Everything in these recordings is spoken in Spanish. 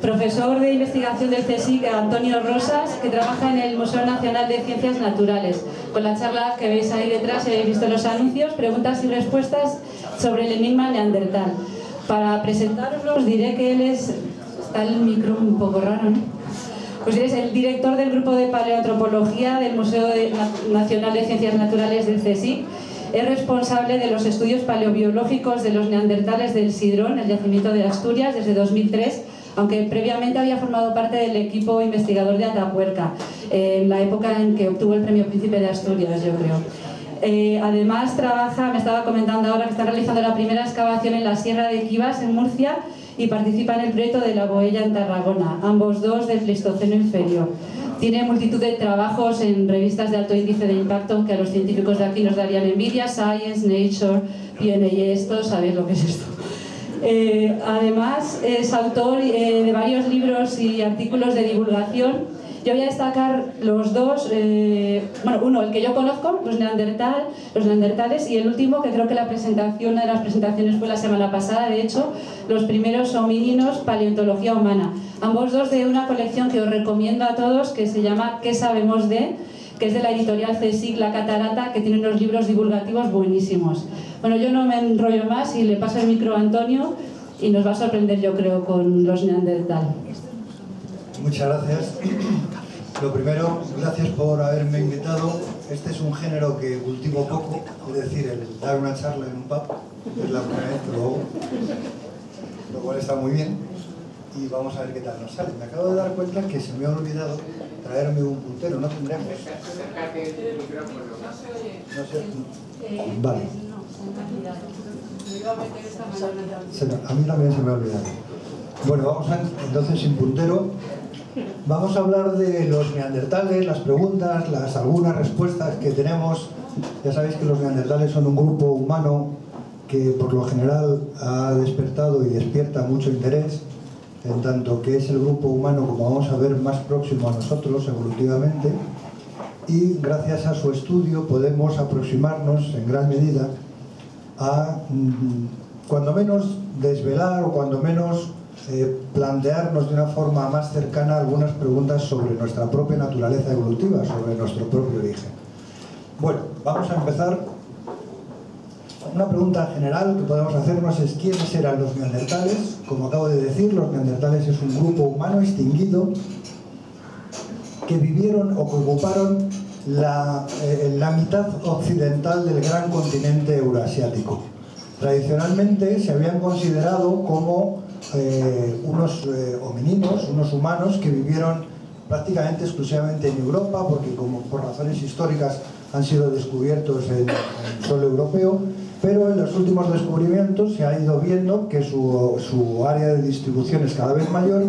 Profesor de investigación del CSIC, Antonio Rosas, que trabaja en el Museo Nacional de Ciencias Naturales, con la charla que veis ahí detrás, si habéis visto los anuncios, preguntas y respuestas sobre el enigma neandertal. Para presentaroslos diré que él es... Está el micro un poco raro, ¿no? Pues es el director del grupo de paleoantropología del Museo Nacional de Ciencias Naturales del CSIC. Es responsable de los estudios paleobiológicos de los neandertales del Sidrón, el yacimiento de Asturias, desde 2003, aunque previamente había formado parte del equipo investigador de Atapuerca, en la época en que obtuvo el premio Príncipe de Asturias, yo creo. Además trabaja, me estaba comentando ahora que está realizando la primera excavación en la Sierra de Quivas, en Murcia, y participa en el proyecto de la Boella en Tarragona, ambos dos del Pleistoceno inferior. Tiene multitud de trabajos en revistas de alto índice de impacto que a los científicos de aquí nos darían envidia: Science, Nature, PNAS, todos sabéis lo que es esto. Además es autor de varios libros y artículos de divulgación. Yo voy a destacar los dos, bueno, uno, el que yo conozco, los neandertales, y el último, que creo que una de las presentaciones fue la semana pasada, de hecho, los primeros homínidos, paleontología humana. Ambos dos de una colección que os recomiendo a todos, que se llama ¿Qué sabemos de?, que es de la editorial CSIC La Catarata, que tiene unos libros divulgativos buenísimos. Bueno, yo no me enrollo más y le paso el micro a Antonio y nos va a sorprender, yo creo, con los neandertal. Muchas gracias. Lo primero, gracias por haberme invitado. Este es un género que cultivo poco, es decir, el dar una charla en un pub. Es la primera vez que lo hago, lo cual está muy bien. Y vamos a ver qué tal nos sale. Me acabo de dar cuenta que se me ha olvidado traerme un puntero. No tendremos. No sé. Vale. A mí también se me ha olvidado. Bueno, vamos entonces sin puntero. Vamos a hablar de los neandertales, las preguntas, algunas respuestas que tenemos. Ya sabéis que los neandertales son un grupo humano que por lo general ha despertado y despierta mucho interés, en tanto que es el grupo humano, como vamos a ver, más próximo a nosotros evolutivamente, y gracias a su estudio podemos aproximarnos en gran medida a, cuando menos, desvelar o cuando menos plantearnos de una forma más cercana algunas preguntas sobre nuestra propia naturaleza evolutiva, sobre nuestro propio origen. Bueno, vamos a empezar. Una pregunta general que podemos hacernos es ¿quiénes eran los neandertales? Como acabo de decir, los neandertales es un grupo humano extinguido que vivieron o que ocuparon la mitad occidental del gran continente eurasiático. Tradicionalmente se habían considerado como unos homininos, unos humanos que vivieron prácticamente exclusivamente en Europa, porque como por razones históricas han sido descubiertos en suelo europeo, pero en los últimos descubrimientos se ha ido viendo que su área de distribución es cada vez mayor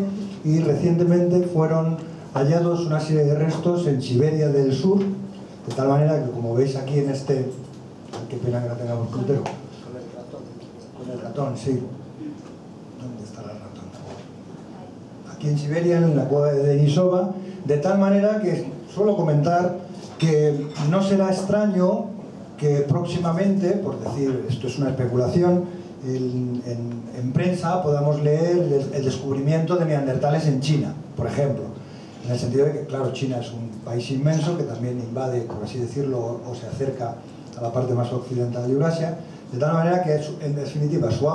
y recientemente fueron hallados una serie de restos en Siberia del Sur, de tal manera que, como veis aquí en este... Qué pena que no tengamos puntero. Con el ratón, sí. ¿Dónde está el ratón? Aquí en Siberia, en la cueva de Denisova, de tal manera que suelo comentar que no será extraño que próximamente, por decir, esto es una especulación, en prensa podamos leer el descubrimiento de neandertales en China, por ejemplo. En el sentido de que, claro, China es un país inmenso que también invade, por así decirlo, o se acerca a la parte más occidental de Eurasia, de tal manera que, en definitiva, su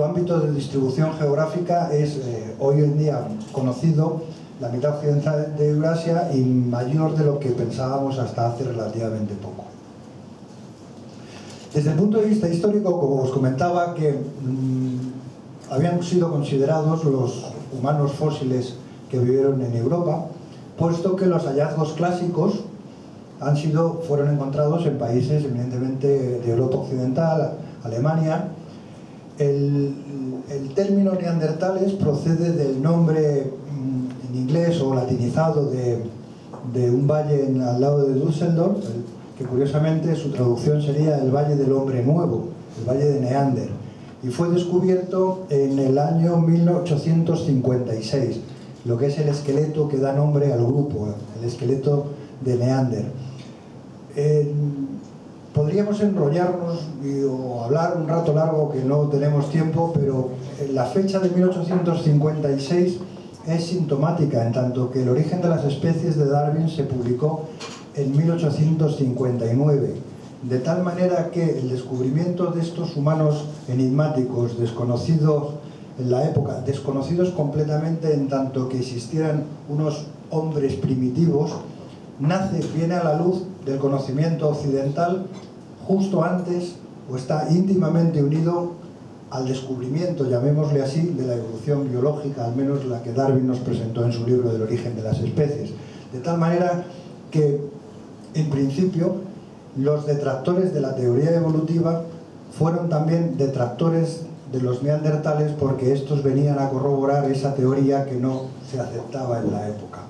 ámbito de distribución geográfica es hoy en día conocido, la mitad occidental de Eurasia, y mayor de lo que pensábamos hasta hace relativamente poco. Desde el punto de vista histórico, como os comentaba, que habían sido considerados los humanos fósiles que vivieron en Europa, puesto que los hallazgos clásicos fueron encontrados en países eminentemente de Europa Occidental, Alemania. El término neandertales procede del nombre en inglés o latinizado de un valle al lado de Düsseldorf, que curiosamente su traducción sería el Valle del Hombre Nuevo, el Valle de Neander, y fue descubierto en el año 1856, lo que es el esqueleto que da nombre al grupo, el esqueleto de Neander. Podríamos enrollarnos o hablar un rato largo, que no tenemos tiempo, pero la fecha de 1856 es sintomática, en tanto que El origen de las especies de Darwin se publicó en 1859, de tal manera que el descubrimiento de estos humanos enigmáticos, desconocidos en la época, desconocidos completamente en tanto que existieran unos hombres primitivos, viene a la luz del conocimiento occidental justo antes, o está íntimamente unido al descubrimiento, llamémosle así, de la evolución biológica, al menos la que Darwin nos presentó en su libro del origen de las especies. De tal manera que, en principio, los detractores de la teoría evolutiva fueron también detractores de los neandertales, porque estos venían a corroborar esa teoría que no se aceptaba en la época.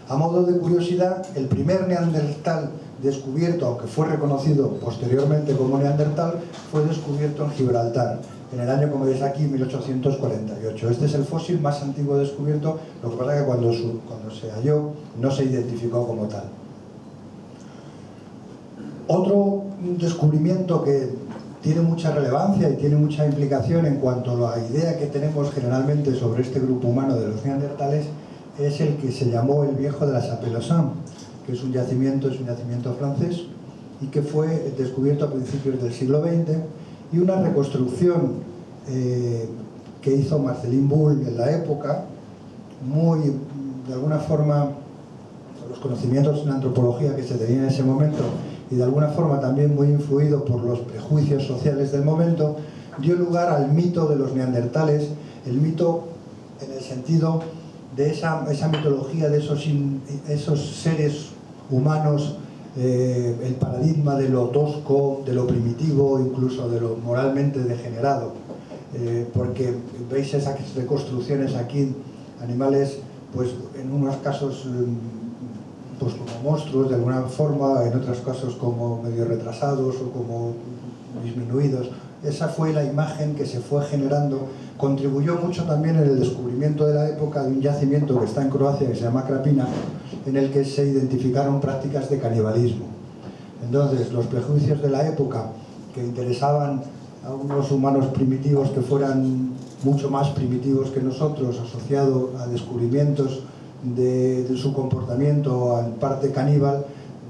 A modo de curiosidad, el primer neandertal descubierto, aunque fue reconocido posteriormente como neandertal, fue descubierto en Gibraltar, en el año, como veis aquí, 1848. Este es el fósil más antiguo descubierto, lo que pasa es que cuando se halló no se identificó como tal. Otro descubrimiento que tiene mucha relevancia y tiene mucha implicación en cuanto a la idea que tenemos generalmente sobre este grupo humano de los neandertales es el que se llamó el Viejo de la Chapelle-aux-Champs, que es un yacimiento francés y que fue descubierto a principios del siglo XX, y una reconstrucción que hizo Marceline Bull en la época, de alguna forma, los conocimientos en antropología que se tenían en ese momento y de alguna forma también muy influido por los prejuicios sociales del momento, dio lugar al mito de los neandertales, el mito en el sentido de esa mitología de esos seres humanos, el paradigma de lo tosco, de lo primitivo, incluso de lo moralmente degenerado, porque veis esas reconstrucciones aquí, animales, pues en unos casos pues como monstruos de alguna forma, en otros casos como medio retrasados o como disminuidos. Esa fue la imagen que se fue generando. Contribuyó mucho también en el descubrimiento de la época de un yacimiento que está en Croacia, que se llama Krapina, en el que se identificaron prácticas de canibalismo. Entonces, los prejuicios de la época, que interesaban a unos humanos primitivos que fueran mucho más primitivos que nosotros, asociado a descubrimientos de su comportamiento en parte caníbal,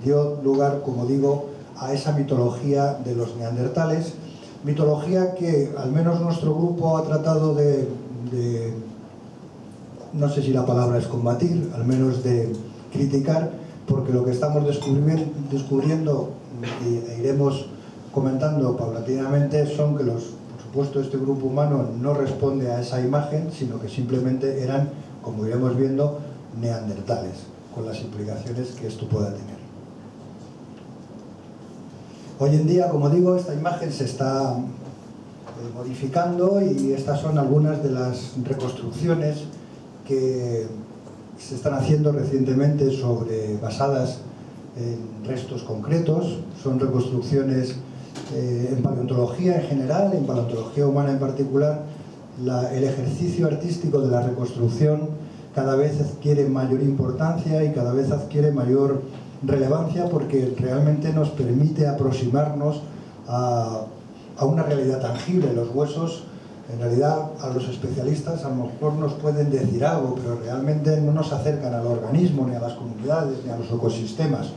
dio lugar, como digo, a esa mitología de los neandertales, mitología que al menos nuestro grupo ha tratado de no sé si la palabra es combatir, al menos de criticar, porque lo que estamos descubriendo e iremos comentando paulatinamente son que por supuesto, este grupo humano no responde a esa imagen, sino que simplemente eran, como iremos viendo, neandertales, con las implicaciones que esto pueda tener. Hoy en día, como digo, esta imagen se está modificando, y estas son algunas de las reconstrucciones que se están haciendo recientemente basadas en restos concretos. Son reconstrucciones en paleontología en general, en paleontología humana en particular. El ejercicio artístico de la reconstrucción cada vez adquiere mayor importancia y cada vez adquiere mayor relevancia, porque realmente nos permite aproximarnos a una realidad tangible. Los huesos, en realidad, a los especialistas a lo mejor nos pueden decir algo, pero realmente no nos acercan al organismo, ni a las comunidades, ni a los ecosistemas.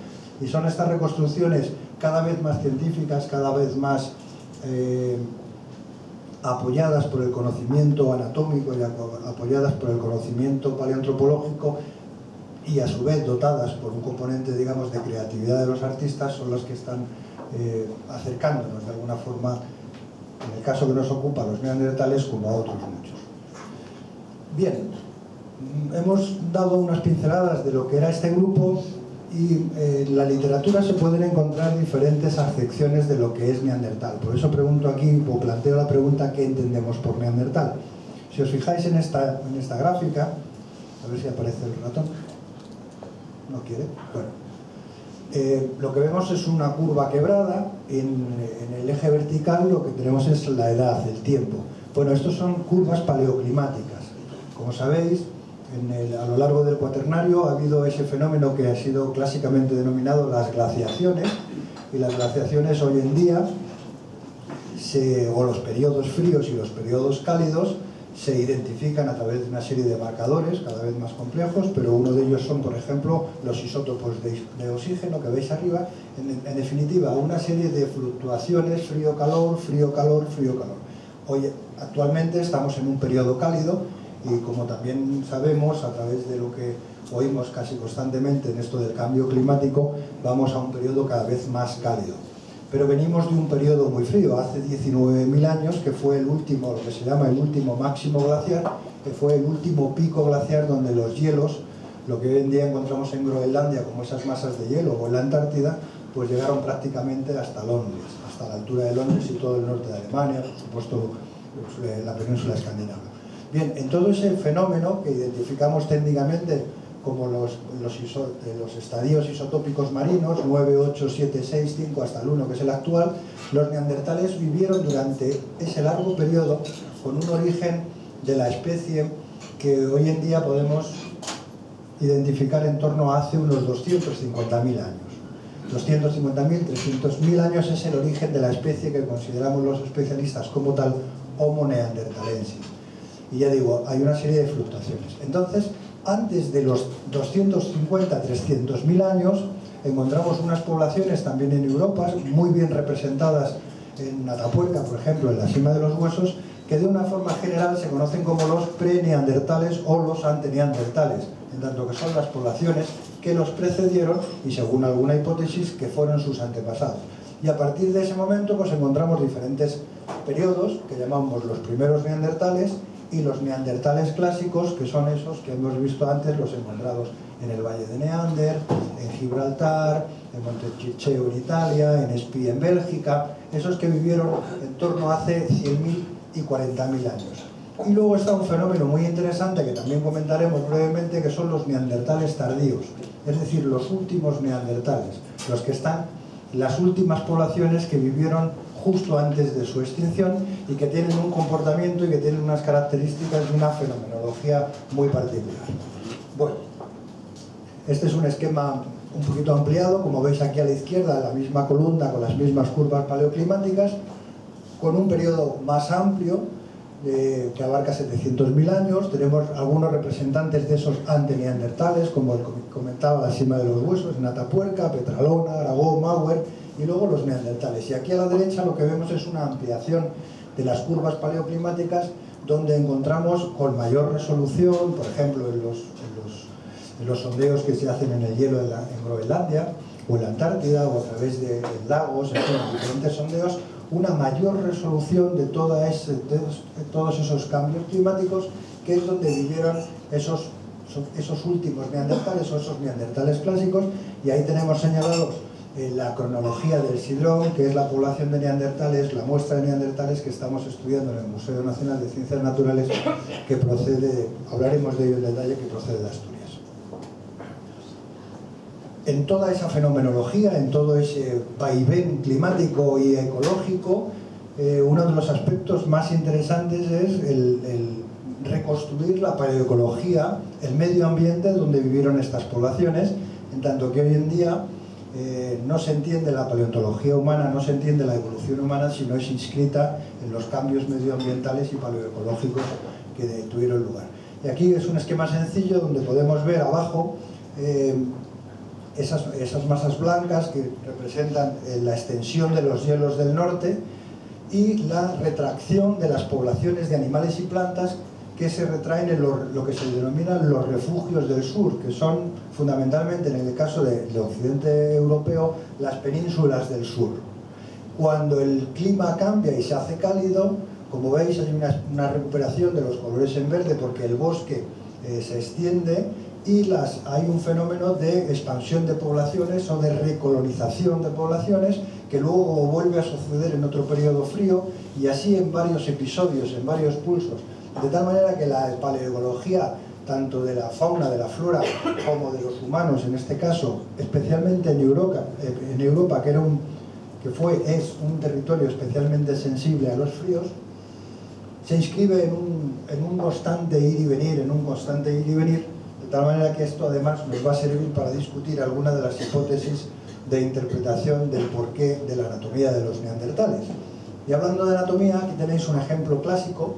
Y son estas reconstrucciones cada vez más científicas, cada vez más apoyadas por el conocimiento anatómico y apoyadas por el conocimiento paleoantropológico, y a su vez dotadas por un componente, digamos, de creatividad de los artistas, son los que están acercándonos de alguna forma, en el caso que nos ocupa, a los neandertales, como a otros muchos. Bien, hemos dado unas pinceladas de lo que era este grupo y en la literatura se pueden encontrar diferentes acepciones de lo que es neandertal. Por eso pregunto aquí, o planteo la pregunta, ¿qué entendemos por neandertal? Si os fijáis en esta gráfica, a ver si aparece el ratón. ¿No quiere? Bueno. Lo que vemos es una curva quebrada. En el eje vertical lo que tenemos es la edad, el tiempo. Bueno, estos son curvas paleoclimáticas. Como sabéis, a lo largo del Cuaternario ha habido ese fenómeno que ha sido clásicamente denominado las glaciaciones, y las glaciaciones hoy en día, o los periodos fríos y los periodos cálidos, se identifican a través de una serie de marcadores cada vez más complejos, pero uno de ellos son, por ejemplo, los isótopos de oxígeno que veis arriba. En definitiva, una serie de fluctuaciones, frío-calor, frío-calor, frío-calor. Hoy, actualmente, estamos en un periodo cálido y, como también sabemos, a través de lo que oímos casi constantemente en esto del cambio climático, vamos a un periodo cada vez más cálido. Pero venimos de un periodo muy frío, hace 19.000 años, que fue el último, lo que se llama el último máximo glaciar, que fue el último pico glaciar donde los hielos, lo que hoy en día encontramos en Groenlandia como esas masas de hielo, o en la Antártida, pues llegaron prácticamente hasta Londres, hasta la altura de Londres y todo el norte de Alemania, por supuesto la península escandinava. Bien, en todo ese fenómeno que identificamos técnicamente como los estadios isotópicos marinos, 9, 8, 7, 6, 5 hasta el 1, que es el actual, los neandertales vivieron durante ese largo periodo con un origen de la especie que hoy en día podemos identificar en torno a hace unos 250.000 años. 250.000, 300.000 años es el origen de la especie que consideramos los especialistas como tal Homo neanderthalensis. Y ya digo, hay una serie de fluctuaciones. Entonces, antes de los 250, 300.000 años, encontramos unas poblaciones también en Europa, muy bien representadas en Atapuerca, por ejemplo, en la cima de los huesos, que de una forma general se conocen como los pre-neandertales o los ante-neandertales, en tanto que son las poblaciones que los precedieron y, según alguna hipótesis, que fueron sus antepasados. Y a partir de ese momento pues encontramos diferentes periodos que llamamos los primeros neandertales y los neandertales clásicos, que son esos que hemos visto antes, los encontrados en el Valle de Neander, en Gibraltar, en Montecchio en Italia, en Spí en Bélgica, esos que vivieron en torno a hace 100.000 y 40.000 años. Y luego está un fenómeno muy interesante que también comentaremos brevemente, que son los neandertales tardíos, es decir, los últimos neandertales, los que están, las últimas poblaciones que vivieron justo antes de su extinción y que tienen un comportamiento y que tienen unas características y una fenomenología muy particular. Bueno, este es un esquema un poquito ampliado, como veis aquí a la izquierda, la misma columna con las mismas curvas paleoclimáticas, con un periodo más amplio que abarca 700.000 años. Tenemos algunos representantes de esos anteneandertales, como comentaba, la cima de los huesos, en Atapuerca, Petralona, Aragó, Mauer, y luego los neandertales. Y aquí a la derecha lo que vemos es una ampliación de las curvas paleoclimáticas, donde encontramos con mayor resolución, por ejemplo, en los sondeos que se hacen en el hielo en Groenlandia, o en la Antártida, o a través de lagos, en fin, diferentes sondeos, una mayor resolución de todos esos cambios climáticos, que es donde vivieron esos últimos neandertales o esos neandertales clásicos. Y ahí tenemos señalados la cronología del Sidrón, que es la población de neandertales, la muestra de neandertales que estamos estudiando en el Museo Nacional de Ciencias Naturales, que procede, hablaremos de ello en detalle, que procede de Asturias. En toda esa fenomenología, en todo ese vaivén climático y ecológico, uno de los aspectos más interesantes es el reconstruir la paleoecología, el medio ambiente donde vivieron estas poblaciones, en tanto que hoy en día no se entiende la paleontología humana, no se entiende la evolución humana si no es inscrita en los cambios medioambientales y paleoecológicos que tuvieron lugar. Y aquí es un esquema sencillo donde podemos ver abajo esas masas blancas que representan la extensión de los hielos del norte y la retracción de las poblaciones de animales y plantas que se retraen en lo que se denominan los refugios del sur, que son fundamentalmente, en el caso del occidente europeo, las penínsulas del sur. Cuando el clima cambia y se hace cálido, como veis, hay una recuperación de los colores en verde, porque el bosque se extiende y hay un fenómeno de expansión de poblaciones o de recolonización de poblaciones que luego vuelve a suceder en otro periodo frío, y así en varios episodios, en varios pulsos, de tal manera que la paleoecología, tanto de la fauna, de la flora, como de los humanos en este caso, especialmente en Europa es un territorio especialmente sensible a los fríos, se inscribe en un constante ir y venir, de tal manera que esto además nos va a servir para discutir algunas de las hipótesis de interpretación del porqué de la anatomía de los neandertales. Y hablando de anatomía, aquí tenéis un ejemplo clásico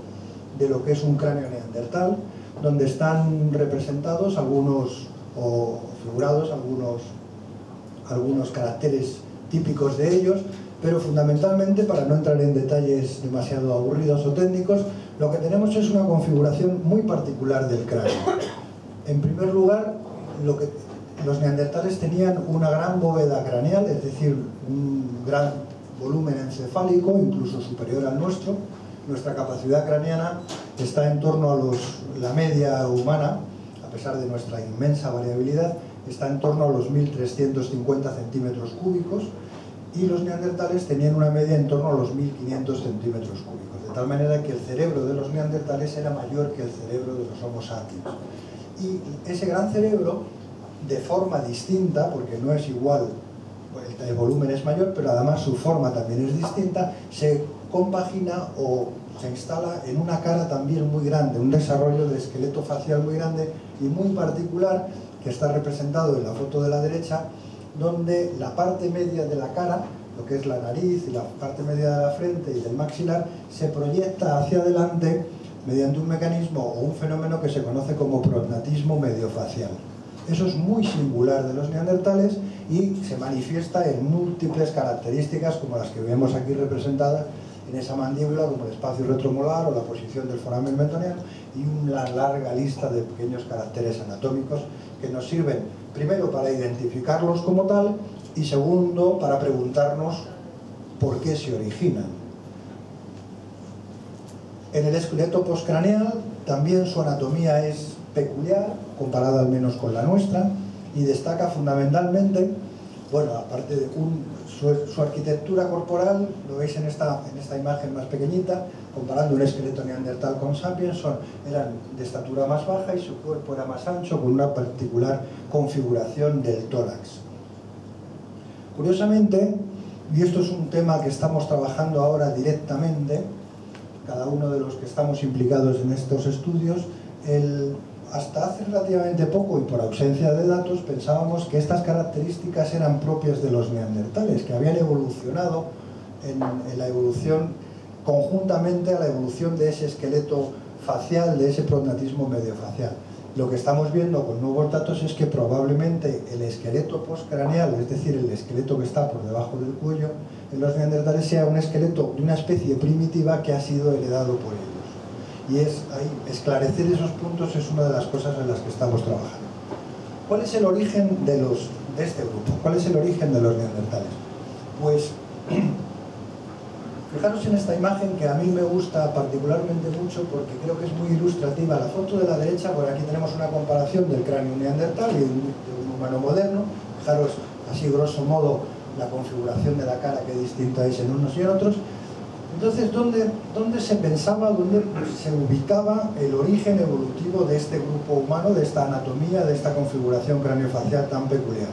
de lo que es un cráneo neandertal, donde están representados o figurados algunos caracteres típicos de ellos, pero fundamentalmente, para no entrar en detalles demasiado aburridos o técnicos, lo que tenemos es una configuración muy particular del cráneo. En primer lugar, los neandertales tenían una gran bóveda craneal, es decir, un gran volumen encefálico, incluso superior al nuestro. Nuestra capacidad craneana está en torno a la media humana, a pesar de nuestra inmensa variabilidad, está en torno a los 1.350 centímetros cúbicos, y los neandertales tenían una media en torno a los 1.500 centímetros cúbicos, de tal manera que el cerebro de los neandertales era mayor que el cerebro de los Homo sapiens. Y ese gran cerebro, de forma distinta, porque no es igual, el volumen es mayor, pero además su forma también es distinta, se compagina o se instala en una cara también muy grande, un desarrollo de esqueleto facial muy grande y muy particular, que está representado en la foto de la derecha, donde la parte media de la cara, lo que es la nariz y la parte media de la frente y del maxilar, se proyecta hacia adelante mediante un mecanismo o un fenómeno que se conoce como prognatismo mediofacial. Eso es muy singular de los neandertales y se manifiesta en múltiples características como las que vemos aquí representadas en esa mandíbula, como el espacio retromolar o la posición del foramen metoniano, y una larga lista de pequeños caracteres anatómicos que nos sirven primero para identificarlos como tal y segundo para preguntarnos por qué se originan. En el esqueleto postcraneal también su anatomía es peculiar, comparada al menos con la nuestra, y destaca fundamentalmente, bueno, aparte de su arquitectura corporal, lo veis en esta imagen más pequeñita, comparando un esqueleto neandertal con sapiens, eran de estatura más baja y su cuerpo era más ancho, con una particular configuración del tórax. Curiosamente, y esto es un tema que estamos trabajando ahora directamente, cada uno de los que estamos implicados en estos estudios, hasta hace relativamente poco y por ausencia de datos pensábamos que estas características eran propias de los neandertales, que habían evolucionado en la evolución conjuntamente a la evolución de ese esqueleto facial, de ese prognatismo mediofacial. Lo que estamos viendo con nuevos datos es que probablemente el esqueleto postcraneal, es decir, el esqueleto que está por debajo del cuello, en los neandertales sea un esqueleto de una especie primitiva que ha sido heredado por ellos. Y esclarecer esos puntos es una de las cosas en las que estamos trabajando. ¿Cuál es el origen de este grupo? ¿Cuál es el origen de los neandertales? Pues, fijaros en esta imagen que a mí me gusta particularmente mucho porque creo que es muy ilustrativa. La foto de la derecha, por aquí tenemos una comparación del cráneo neandertal y de un humano moderno. Fijaros, así grosso modo, la configuración de la cara, qué distinta es en unos y en otros. Entonces, ¿dónde se pensaba, dónde se ubicaba el origen evolutivo de este grupo humano, de esta anatomía, de esta configuración craneofacial tan peculiar?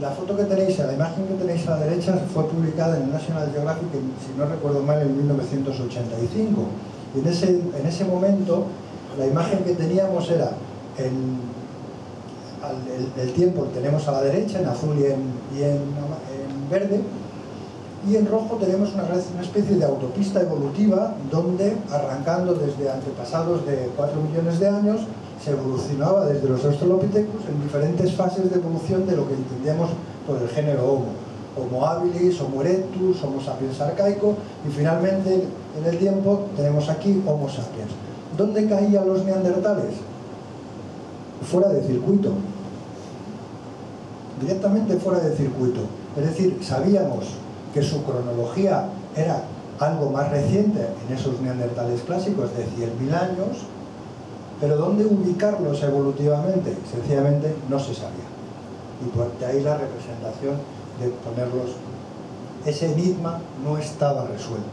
La foto que tenéis, la imagen que tenéis a la derecha fue publicada en el National Geographic, si no recuerdo mal, en 1985. Y en ese momento, la imagen que teníamos era el tiempo que tenemos a la derecha, en azul y en verde, y en rojo tenemos una especie de autopista evolutiva donde, arrancando desde antepasados de 4 millones de años, se evolucionaba desde los Australopithecus en diferentes fases de evolución de lo que entendemos por el género Homo. Homo habilis, Homo erectus, Homo sapiens arcaico, y finalmente en el tiempo tenemos aquí Homo sapiens. ¿Dónde caían los neandertales? Fuera de circuito. Directamente fuera de circuito. Es decir, sabíamos que su cronología era algo más reciente en esos neandertales clásicos de 100.000 años, Pero ¿dónde ubicarlos evolutivamente? Sencillamente no se sabía. Y por de ahí la representación de ponerlos. Ese enigma no estaba resuelto.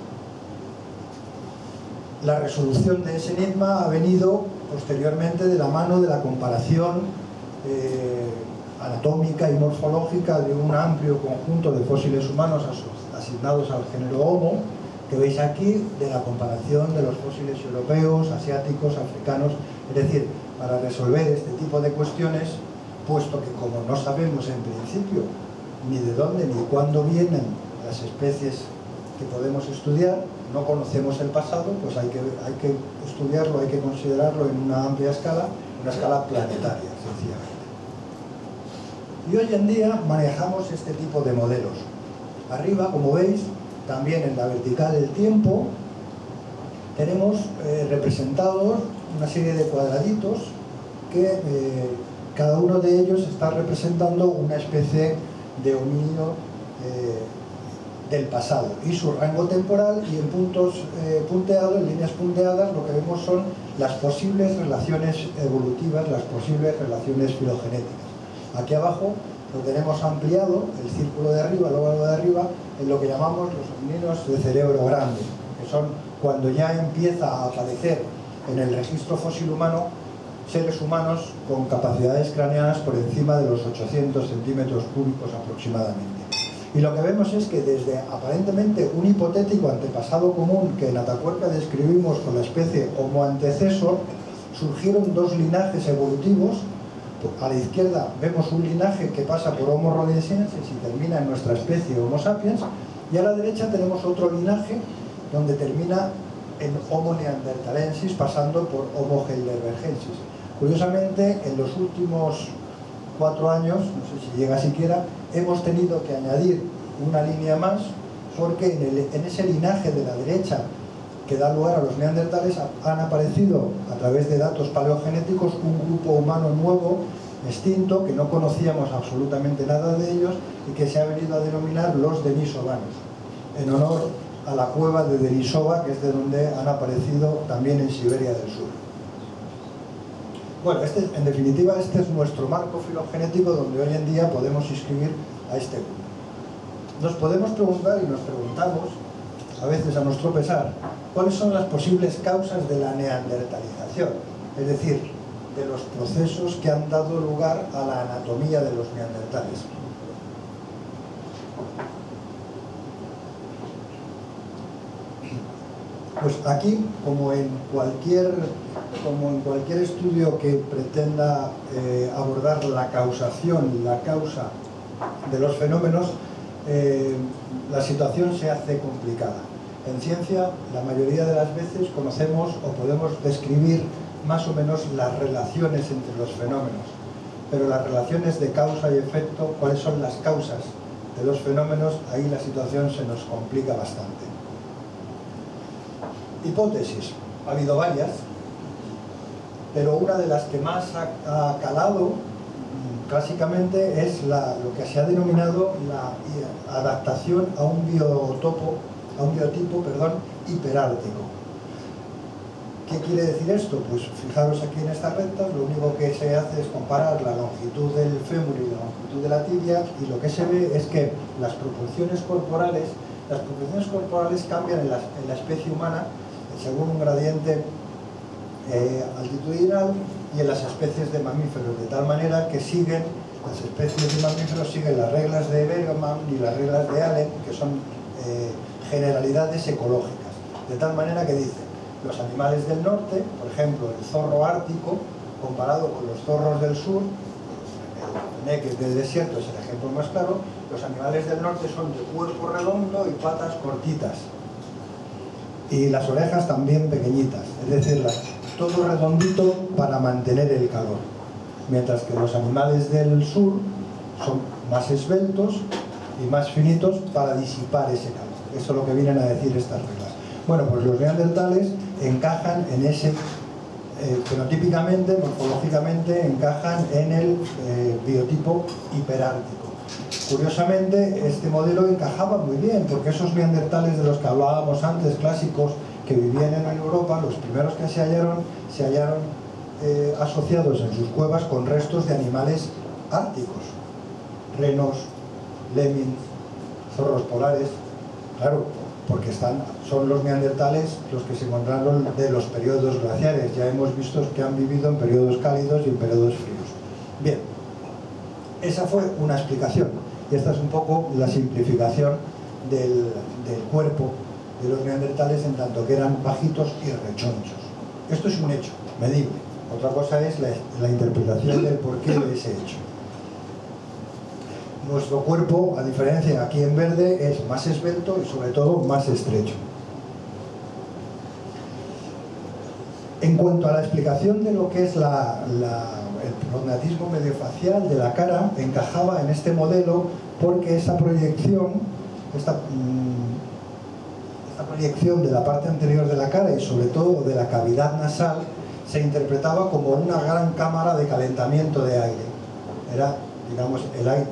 La resolución de ese enigma ha venido posteriormente de la mano de la comparación anatómica y morfológica de un amplio conjunto de fósiles humanos asignados al género Homo, que veis aquí, de la comparación de los fósiles europeos, asiáticos, africanos. Es decir, para resolver este tipo de cuestiones, puesto que como no sabemos en principio ni de dónde ni cuándo vienen las especies que podemos estudiar, no conocemos el pasado, pues hay que estudiarlo, hay que considerarlo en una amplia escala, una escala planetaria, sencillamente. Y hoy en día manejamos este tipo de modelos. Arriba, como veis, también en la vertical del tiempo, tenemos representados una serie de cuadraditos que cada uno de ellos está representando una especie de homínido del pasado y su rango temporal, y en puntos punteados, en líneas punteadas, lo que vemos son las posibles relaciones evolutivas, las posibles relaciones filogenéticas. Aquí abajo lo tenemos ampliado, el círculo de arriba, el óvalo de arriba, en lo que llamamos los homínidos de cerebro grande, que son cuando ya empieza a aparecer en el registro fósil humano seres humanos con capacidades craneanas por encima de los 800 centímetros cúbicos aproximadamente. Y lo que vemos es que desde aparentemente un hipotético antepasado común que en Atapuerca describimos con la especie Homo antecesor, surgieron dos linajes evolutivos. A la izquierda vemos un linaje que pasa por Homo rhodesiensis y termina en nuestra especie Homo sapiens, y a la derecha tenemos otro linaje donde termina en Homo neanderthalensis, pasando por Homo heidelbergensis. Curiosamente, en los últimos 4 años, no sé si llega siquiera, hemos tenido que añadir una línea más, porque en ese linaje de la derecha que da lugar a los neandertales han aparecido a través de datos paleogenéticos un grupo humano nuevo, extinto, que no conocíamos absolutamente nada de ellos y que se ha venido a denominar los denisovanos, en honor a la cueva de Denisova, que es de donde han aparecido también en Siberia del Sur. Bueno, en definitiva, este es nuestro marco filogenético donde hoy en día podemos inscribir a este grupo. Nos podemos preguntar, y nos preguntamos, a veces a nuestro pesar, cuáles son las posibles causas de la neandertalización, es decir, de los procesos que han dado lugar a la anatomía de los neandertales. Pues aquí, como en cualquier estudio que pretenda abordar la causación, la causa de los fenómenos, la situación se hace complicada. En ciencia, la mayoría de las veces conocemos o podemos describir más o menos las relaciones entre los fenómenos, pero las relaciones de causa y efecto, cuáles son las causas de los fenómenos, ahí la situación se nos complica bastante. Hipótesis, ha habido varias, pero una de las que más ha calado clásicamente es lo que se ha denominado la adaptación a un biotipo hiperártico. ¿Qué quiere decir esto? Pues fijaros aquí en estas rectas, lo único que se hace es comparar la longitud del fémur y la longitud de la tibia, y lo que se ve es que las proporciones corporales cambian en la especie humana según un gradiente altitudinal y en las especies de mamíferos, de tal manera que las especies de mamíferos siguen las reglas de Bergman y las reglas de Allen, que son generalidades ecológicas, de tal manera que dicen, los animales del norte, por ejemplo el zorro ártico, comparado con los zorros del sur, el neque del desierto es el ejemplo más claro, los animales del norte son de cuerpo redondo y patas cortitas, y las orejas también pequeñitas, es decir, todo redondito para mantener el calor, mientras que los animales del sur son más esbeltos y más finitos para disipar ese calor. Eso es lo que vienen a decir estas reglas. Bueno, pues los neandertales encajan en ese, fenotípicamente, morfológicamente, encajan en el biotipo hiperártico. Curiosamente, este modelo encajaba muy bien, porque esos neandertales de los que hablábamos antes, clásicos, que vivían en Europa, los primeros que se hallaron asociados en sus cuevas con restos de animales árticos, renos, lemmings, zorros polares, claro, porque son los neandertales los que se encontraron de los periodos glaciares. Ya hemos visto que han vivido en periodos cálidos y en periodos fríos. Bien, esa fue una explicación, y esta es un poco la simplificación del cuerpo de los neandertales, en tanto que eran bajitos y rechonchos. Esto es un hecho medible. Otra cosa es la interpretación del porqué de ese hecho. Nuestro cuerpo, a diferencia aquí en verde, es más esbelto y sobre todo más estrecho. En cuanto a la explicación de lo que es el prognatismo mediofacial de la cara, encajaba en este modelo porque esa proyección, esta proyección de la parte anterior de la cara y sobre todo de la cavidad nasal se interpretaba como una gran cámara de calentamiento de aire. Era, digamos,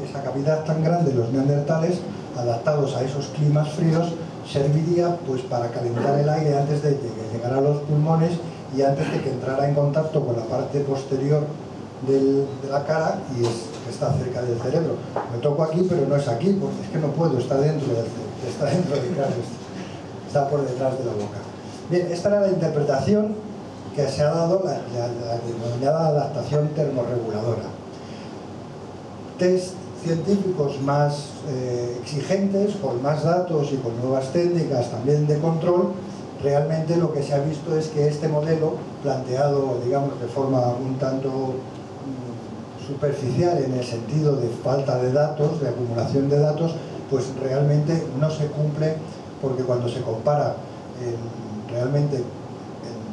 esa cavidad tan grande de los neandertales, adaptados a esos climas fríos, serviría pues para calentar el aire antes de que llegara a los pulmones y antes de que entrara en contacto con la parte posterior de la cara, y que está cerca del cerebro. Me toco aquí, pero no es aquí, porque es que no puedo, está dentro del cráneo, está por detrás de la boca. Bien, esta era la interpretación que se ha dado, la denominada adaptación termorreguladora. Test científicos más exigentes, con más datos y con nuevas técnicas también de control, realmente lo que se ha visto es que este modelo, planteado, digamos, de forma un tanto superficial en el sentido de falta de datos, de acumulación de datos, pues realmente no se cumple, porque cuando se compara realmente en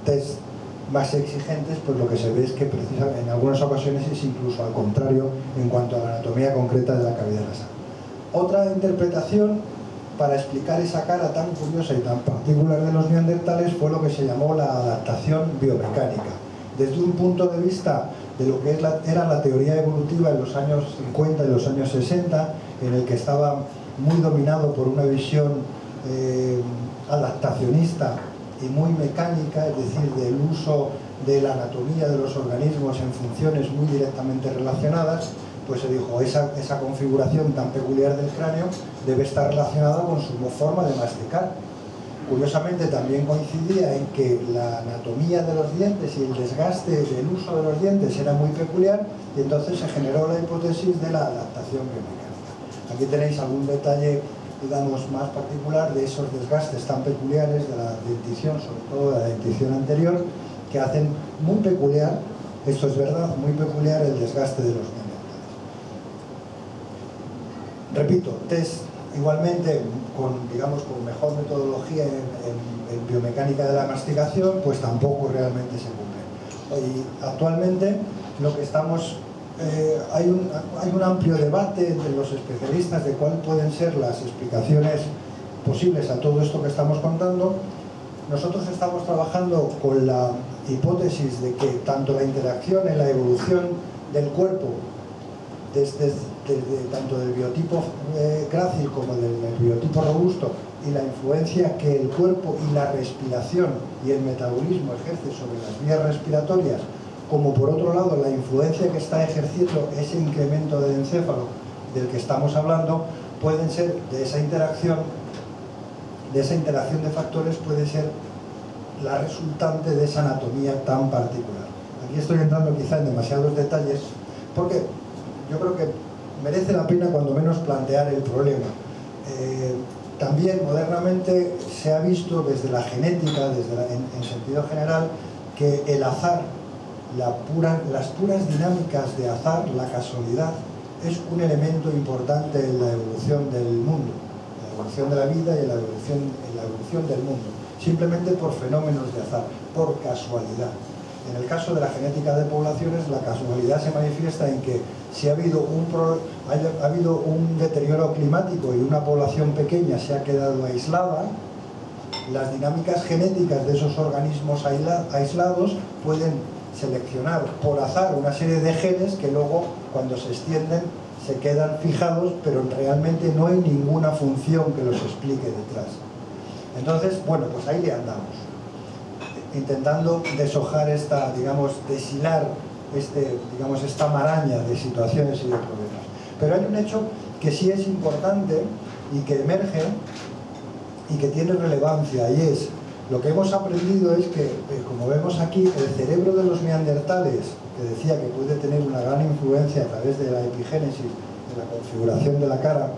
test más exigentes, pues lo que se ve es que precisamente en algunas ocasiones es incluso al contrario en cuanto a la anatomía concreta de la cavidad nasal. Otra interpretación para explicar esa cara tan curiosa y tan particular de los neandertales fue lo que se llamó la adaptación biomecánica. Desde un punto de vista de lo que era la teoría evolutiva en los años 50 y los años 60, en el que estaba muy dominado por una visión adaptacionista y muy mecánica, es decir, del uso de la anatomía de los organismos en funciones muy directamente relacionadas, pues se dijo, esa configuración tan peculiar del cráneo debe estar relacionada con su forma de masticar. Curiosamente también coincidía en que la anatomía de los dientes y el desgaste del uso de los dientes era muy peculiar, y entonces se generó la hipótesis de la adaptación biomecánica. Aquí tenéis algún detalle, digamos, más particular de esos desgastes tan peculiares de la dentición, sobre todo de la dentición anterior, que hacen muy peculiar, esto es verdad, muy peculiar el desgaste de los neandertales. Repito, test igualmente con mejor metodología en biomecánica de la masticación, pues tampoco realmente se cumple. Y actualmente lo que estamos hay un amplio debate entre los especialistas de cuáles pueden ser las explicaciones posibles a todo esto que estamos contando. Nosotros estamos trabajando con la hipótesis de que tanto la interacción en la evolución del cuerpo, desde tanto del biotipo grácil como del biotipo robusto, y la influencia que el cuerpo y la respiración y el metabolismo ejerce sobre las vías respiratorias, como por otro lado la influencia que está ejerciendo ese incremento del encéfalo del que estamos hablando, pueden ser de esa interacción de factores, puede ser la resultante de esa anatomía tan particular. Aquí estoy entrando quizá en demasiados detalles, porque yo creo que merece la pena cuando menos plantear el problema. También modernamente se ha visto desde la genética, en sentido general, que el azar, las puras dinámicas de azar, la casualidad, es un elemento importante en la evolución del mundo, en la evolución de la vida y en la evolución del mundo, simplemente por fenómenos de azar, por casualidad. En el caso de la genética de poblaciones, la casualidad se manifiesta en que si ha habido un deterioro climático y una población pequeña se ha quedado aislada, las dinámicas genéticas de esos organismos aislados pueden seleccionar por azar una serie de genes que luego, cuando se extienden, se quedan fijados, pero realmente no hay ninguna función que los explique detrás. Entonces, bueno, pues ahí le andamos. intentando deshojar deshilar esta maraña de situaciones y de problemas. Pero hay un hecho que sí es importante y que emerge y que tiene relevancia, y es lo que hemos aprendido es que, como vemos aquí, el cerebro de los neandertales, que decía que puede tener una gran influencia a través de la epigénesis, de la configuración de la cara,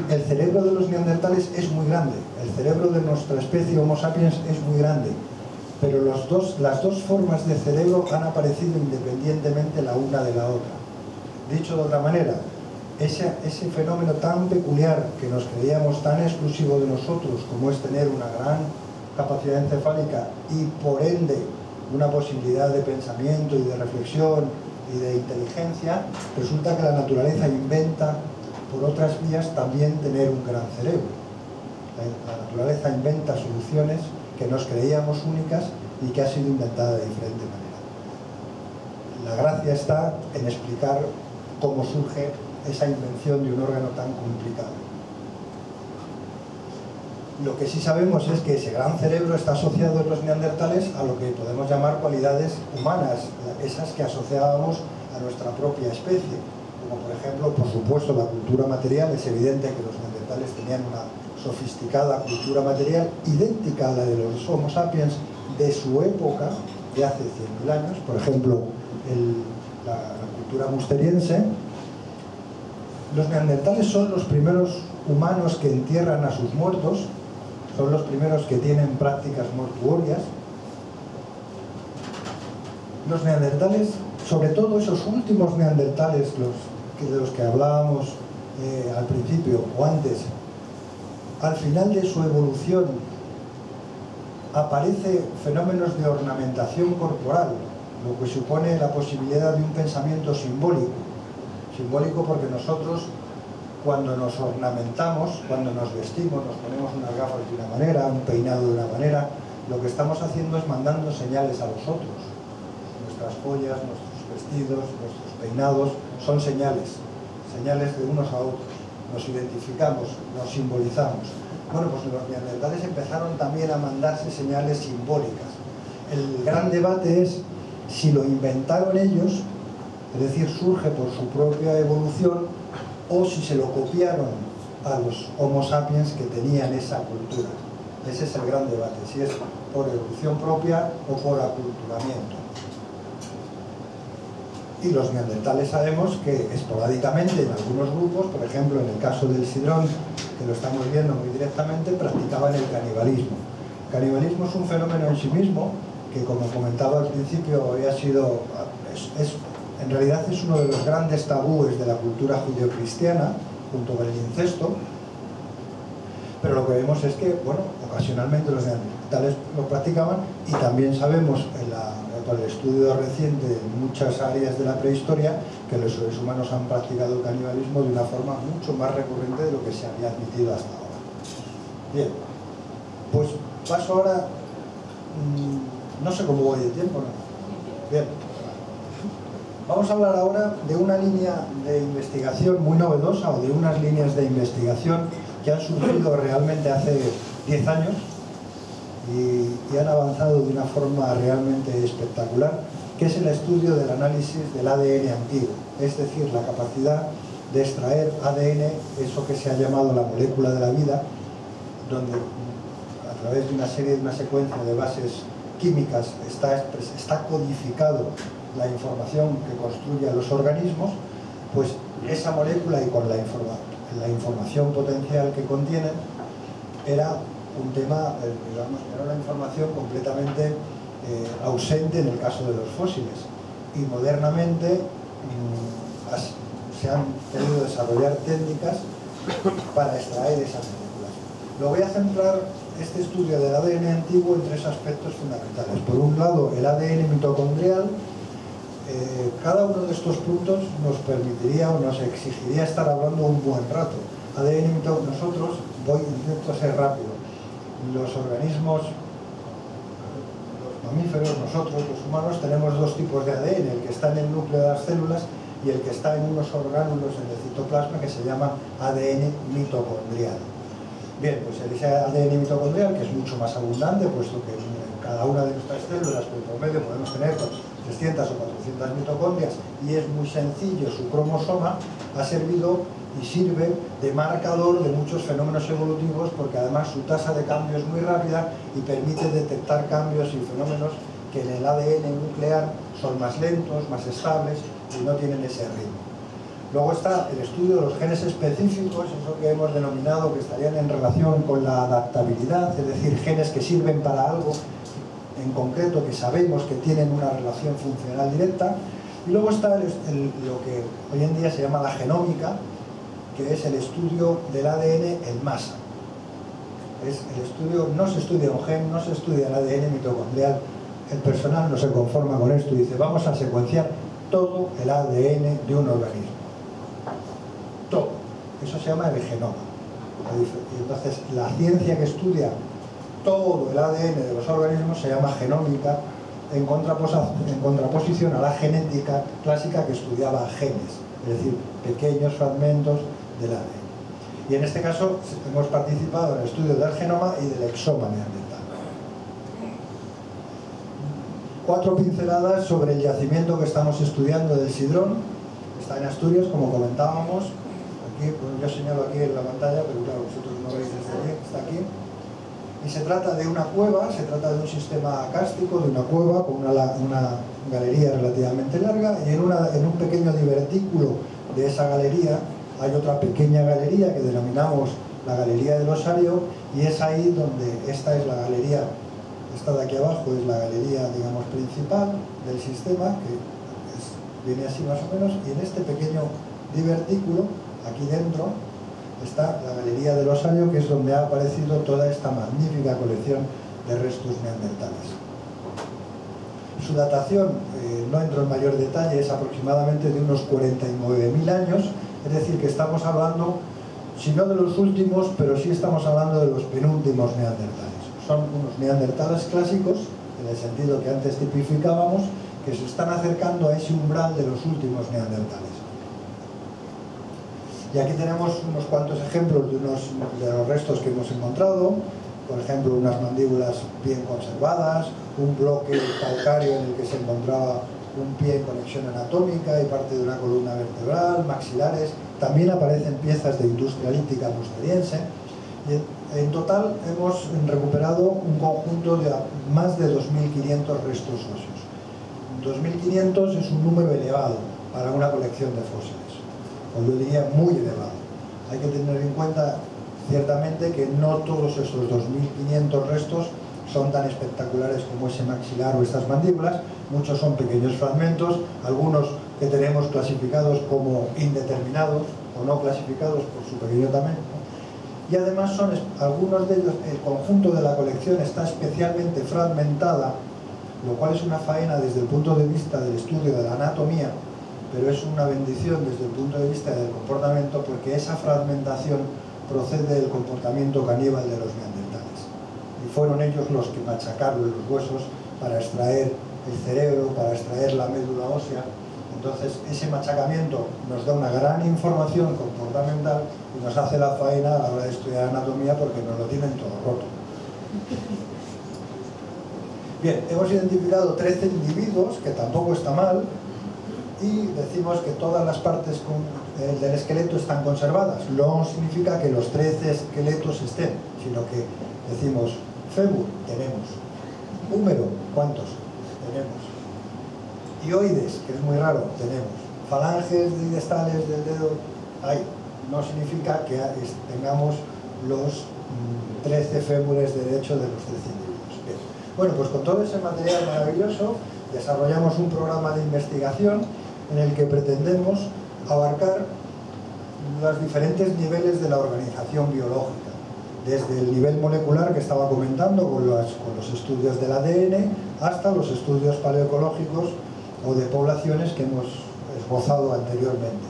el cerebro de los neandertales es muy grande, el cerebro de nuestra especie Homo sapiens es muy grande, pero las dos formas de cerebro han aparecido independientemente la una de la otra. Dicho de otra manera, ese fenómeno tan peculiar que nos creíamos tan exclusivo de nosotros, como es tener una gran capacidad encefálica y por ende una posibilidad de pensamiento y de reflexión y de inteligencia, resulta que la naturaleza inventa por otras vías también tener un gran cerebro. La naturaleza inventa soluciones que nos creíamos únicas y que ha sido inventada de diferente manera. La gracia está en explicar cómo surge esa invención de un órgano tan complicado. Lo que sí sabemos es que ese gran cerebro está asociado en los neandertales a lo que podemos llamar cualidades humanas, esas que asociábamos a nuestra propia especie, como por ejemplo, por supuesto, la cultura material. Es evidente que los neandertales tenían una sofisticada cultura material idéntica a la de los Homo sapiens de su época, de hace 100.000 años, por ejemplo, la cultura musteriense. Los neandertales son los primeros humanos que entierran a sus muertos, son los primeros que tienen prácticas mortuorias. Los neandertales, sobre todo esos últimos neandertales, de los que hablábamos al principio o antes, al final de su evolución aparecen fenómenos de ornamentación corporal, lo que supone la posibilidad de un pensamiento simbólico. Simbólico porque nosotros, cuando nos ornamentamos, cuando nos vestimos, nos ponemos unas gafas de una manera, un peinado de una manera, lo que estamos haciendo es mandando señales a los otros. Nuestras joyas, nuestros vestidos, nuestros peinados son señales de unos a otros. Nos identificamos, nos simbolizamos. Bueno, pues los neandertales empezaron también a mandarse señales simbólicas. El gran debate es si lo inventaron ellos, es decir, surge por su propia evolución, o si se lo copiaron a los Homo sapiens que tenían esa cultura. Ese es el gran debate, si es por evolución propia o por aculturamiento. Y los neandertales sabemos que esporádicamente en algunos grupos, por ejemplo en el caso del Sidrón, que lo estamos viendo muy directamente, practicaban el canibalismo. El canibalismo es un fenómeno en sí mismo que, como comentaba al principio, en realidad es uno de los grandes tabúes de la cultura judeocristiana, junto con el incesto, pero lo que vemos es que, bueno, ocasionalmente los neandertales lo practicaban, y también sabemos por el estudio reciente en muchas áreas de la prehistoria que los seres humanos han practicado el canibalismo de una forma mucho más recurrente de lo que se había admitido hasta ahora. Bien, pues paso ahora, no sé cómo voy de tiempo, ¿no? Bien. Vamos a hablar ahora de una línea de investigación muy novedosa, o de unas líneas de investigación que han surgido realmente hace 10 años y han avanzado de una forma realmente espectacular, que es el estudio del análisis del ADN antiguo, es decir, la capacidad de extraer ADN, eso que se ha llamado la molécula de la vida, donde a través de una secuencia de bases químicas está codificado la información que construye a los organismos. Pues esa molécula, y con la información potencial que contiene, era un tema, digamos, era una información completamente ausente en el caso de los fósiles, y modernamente se han podido desarrollar técnicas para extraer esas moléculas. Lo voy a centrar este estudio del ADN antiguo en tres aspectos fundamentales. Por un lado, el ADN mitocondrial. Cada uno de estos puntos nos permitiría o nos exigiría estar hablando un buen rato. ADN mitocondrial, nosotros, intento ser rápido, los organismos, los mamíferos, nosotros, los humanos, tenemos dos tipos de ADN, el que está en el núcleo de las células y el que está en unos orgánulos en el citoplasma, que se llama ADN mitocondrial. Bien, pues ese ADN mitocondrial, que es mucho más abundante, puesto que cada una de nuestras células, por promedio podemos tener 300 o 400 mitocondrias, y es muy sencillo su cromosoma, ha servido y sirve de marcador de muchos fenómenos evolutivos, porque además su tasa de cambio es muy rápida y permite detectar cambios y fenómenos que en el ADN nuclear son más lentos, más estables y no tienen ese ritmo. Luego está el estudio de los genes específicos, eso que hemos denominado que estarían en relación con la adaptabilidad, es decir, genes que sirven para algo en concreto, que sabemos que tienen una relación funcional directa. Y luego está lo que hoy en día se llama la genómica, que es el estudio del ADN en masa. Es el estudio, no se estudia un gen, no se estudia el ADN mitocondrial. El personal no se conforma con esto y dice, vamos a secuenciar todo el ADN de un organismo. Todo. Eso se llama el genoma. Y entonces, la ciencia que estudia todo el ADN de los organismos se llama genómica, en contraposición a la genética clásica que estudiaba genes, es decir, pequeños fragmentos del ADN. Y en este caso hemos participado en el estudio del genoma y del exoma neandertal. 4 pinceladas sobre el yacimiento que estamos estudiando del Sidrón. Está en Asturias, como comentábamos. Aquí, pues yo señalo aquí en la pantalla, pero claro, vosotros no veis desde allí, está aquí. Y se trata de una cueva, se trata de un sistema kárstico, de una cueva con una galería relativamente larga, y en un pequeño divertículo de esa galería hay otra pequeña galería que denominamos la galería del osario, y es ahí donde esta es la galería, esta de aquí abajo es la galería, digamos, principal del sistema, que viene así más o menos, y en este pequeño divertículo, aquí dentro, está la galería del osario, que es donde ha aparecido toda esta magnífica colección de restos neandertales. Su datación, no entro en mayor detalle, es aproximadamente de unos 49.000 años, es decir, que estamos hablando, si no de los últimos, pero sí estamos hablando de los penúltimos neandertales. Son unos neandertales clásicos, en el sentido que antes tipificábamos, que se están acercando a ese umbral de los últimos neandertales. Y aquí tenemos unos cuantos ejemplos de los restos que hemos encontrado, por ejemplo, unas mandíbulas bien conservadas, un bloque calcáreo en el que se encontraba un pie en conexión anatómica y parte de una columna vertebral, maxilares. También aparecen piezas de industria lítica musteriense. Y en total hemos recuperado un conjunto de más de 2.500 restos óseos. 2.500 es un número elevado para una colección de fósiles, o yo diría muy elevado. Hay que tener en cuenta ciertamente que no todos esos 2.500 restos son tan espectaculares como ese maxilar o estas mandíbulas. Muchos son pequeños fragmentos, algunos que tenemos clasificados como indeterminados o no clasificados por su pequeño tamaño. Y además son algunos de ellos, el conjunto de la colección está especialmente fragmentada, lo cual es una faena desde el punto de vista del estudio de la anatomía, pero es una bendición desde el punto de vista del comportamiento, porque esa fragmentación procede del comportamiento caníbal de los neandertales. Y fueron ellos los que machacaron los huesos para extraer el cerebro, para extraer la médula ósea. Entonces, ese machacamiento nos da una gran información comportamental y nos hace la faena a la hora de estudiar anatomía, porque nos lo tienen todo roto. Bien, hemos identificado 13 individuos, que tampoco está mal, y decimos que todas las partes del esqueleto están conservadas. No significa que los 13 esqueletos estén, sino que decimos fémur, tenemos. Húmero, ¿cuántos? Tenemos. Dioides, que es muy raro, tenemos. Falanges distales del dedo, hay. No significa que tengamos los 13 fémures derecho de los 13 individuos. Bien. Bueno, pues con todo ese material maravilloso desarrollamos un programa de investigación en el que pretendemos abarcar los diferentes niveles de la organización biológica, desde el nivel molecular que estaba comentando con los estudios del ADN hasta los estudios paleoecológicos o de poblaciones que hemos esbozado anteriormente.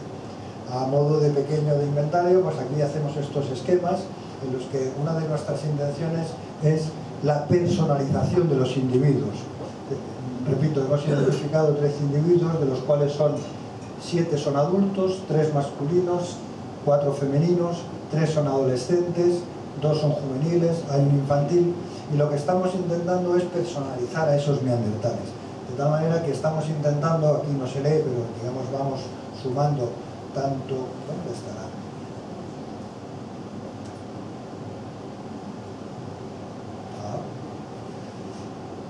A modo de pequeño de inventario, pues aquí hacemos estos esquemas en los que una de nuestras intenciones es la personalización de los individuos. Repito, hemos identificado 13 individuos, de los cuales 7 son adultos, 3 masculinos, 4 femeninos, 3 son adolescentes, 2 son juveniles, hay un infantil, Y lo que estamos intentando es personalizar a esos neandertales. De tal manera que estamos intentando, aquí no se lee, pero digamos vamos sumando tanto... ¿Dónde estará?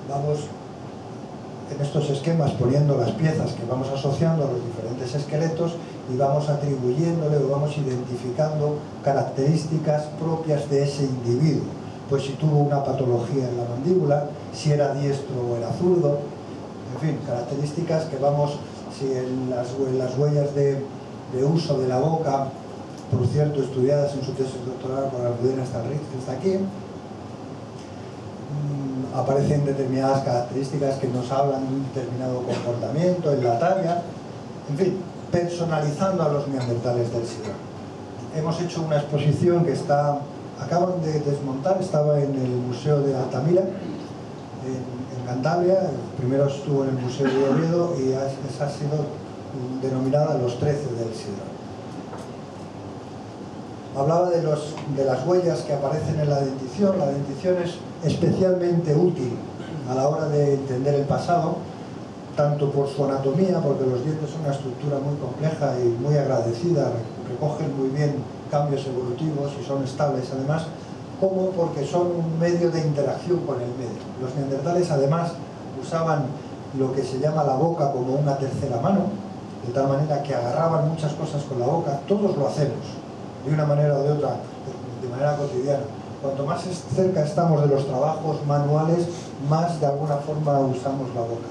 Vamos en estos esquemas poniendo las piezas que vamos asociando a los diferentes esqueletos y vamos atribuyéndole o vamos identificando características propias de ese individuo. Pues si tuvo una patología en la mandíbula, si era diestro o era zurdo, en fin, características que vamos, si en las huellas de uso de la boca, por cierto, estudiadas en su tesis doctoral por Almudena Starrich, que está aquí, aparecen determinadas características que nos hablan de un determinado comportamiento en la talla, en fin, personalizando a los neandertales del Sidrón. Hemos hecho una exposición que acaban de desmontar, estaba en el Museo de Altamira, en Cantabria, primero estuvo en el Museo de Oviedo y esa ha sido denominada Los 13 del Sidrón. Hablaba de las huellas que aparecen en la dentición. La dentición es especialmente útil a la hora de entender el pasado, tanto por su anatomía, porque los dientes son una estructura muy compleja y muy agradecida, recogen muy bien cambios evolutivos y son estables además, como porque son un medio de interacción con el medio. Los neandertales además usaban lo que se llama la boca como una tercera mano, de tal manera que agarraban muchas cosas con la boca. Todos lo hacemos, de una manera o de otra, de manera cotidiana. Cuanto más cerca estamos de los trabajos manuales, más de alguna forma usamos la boca.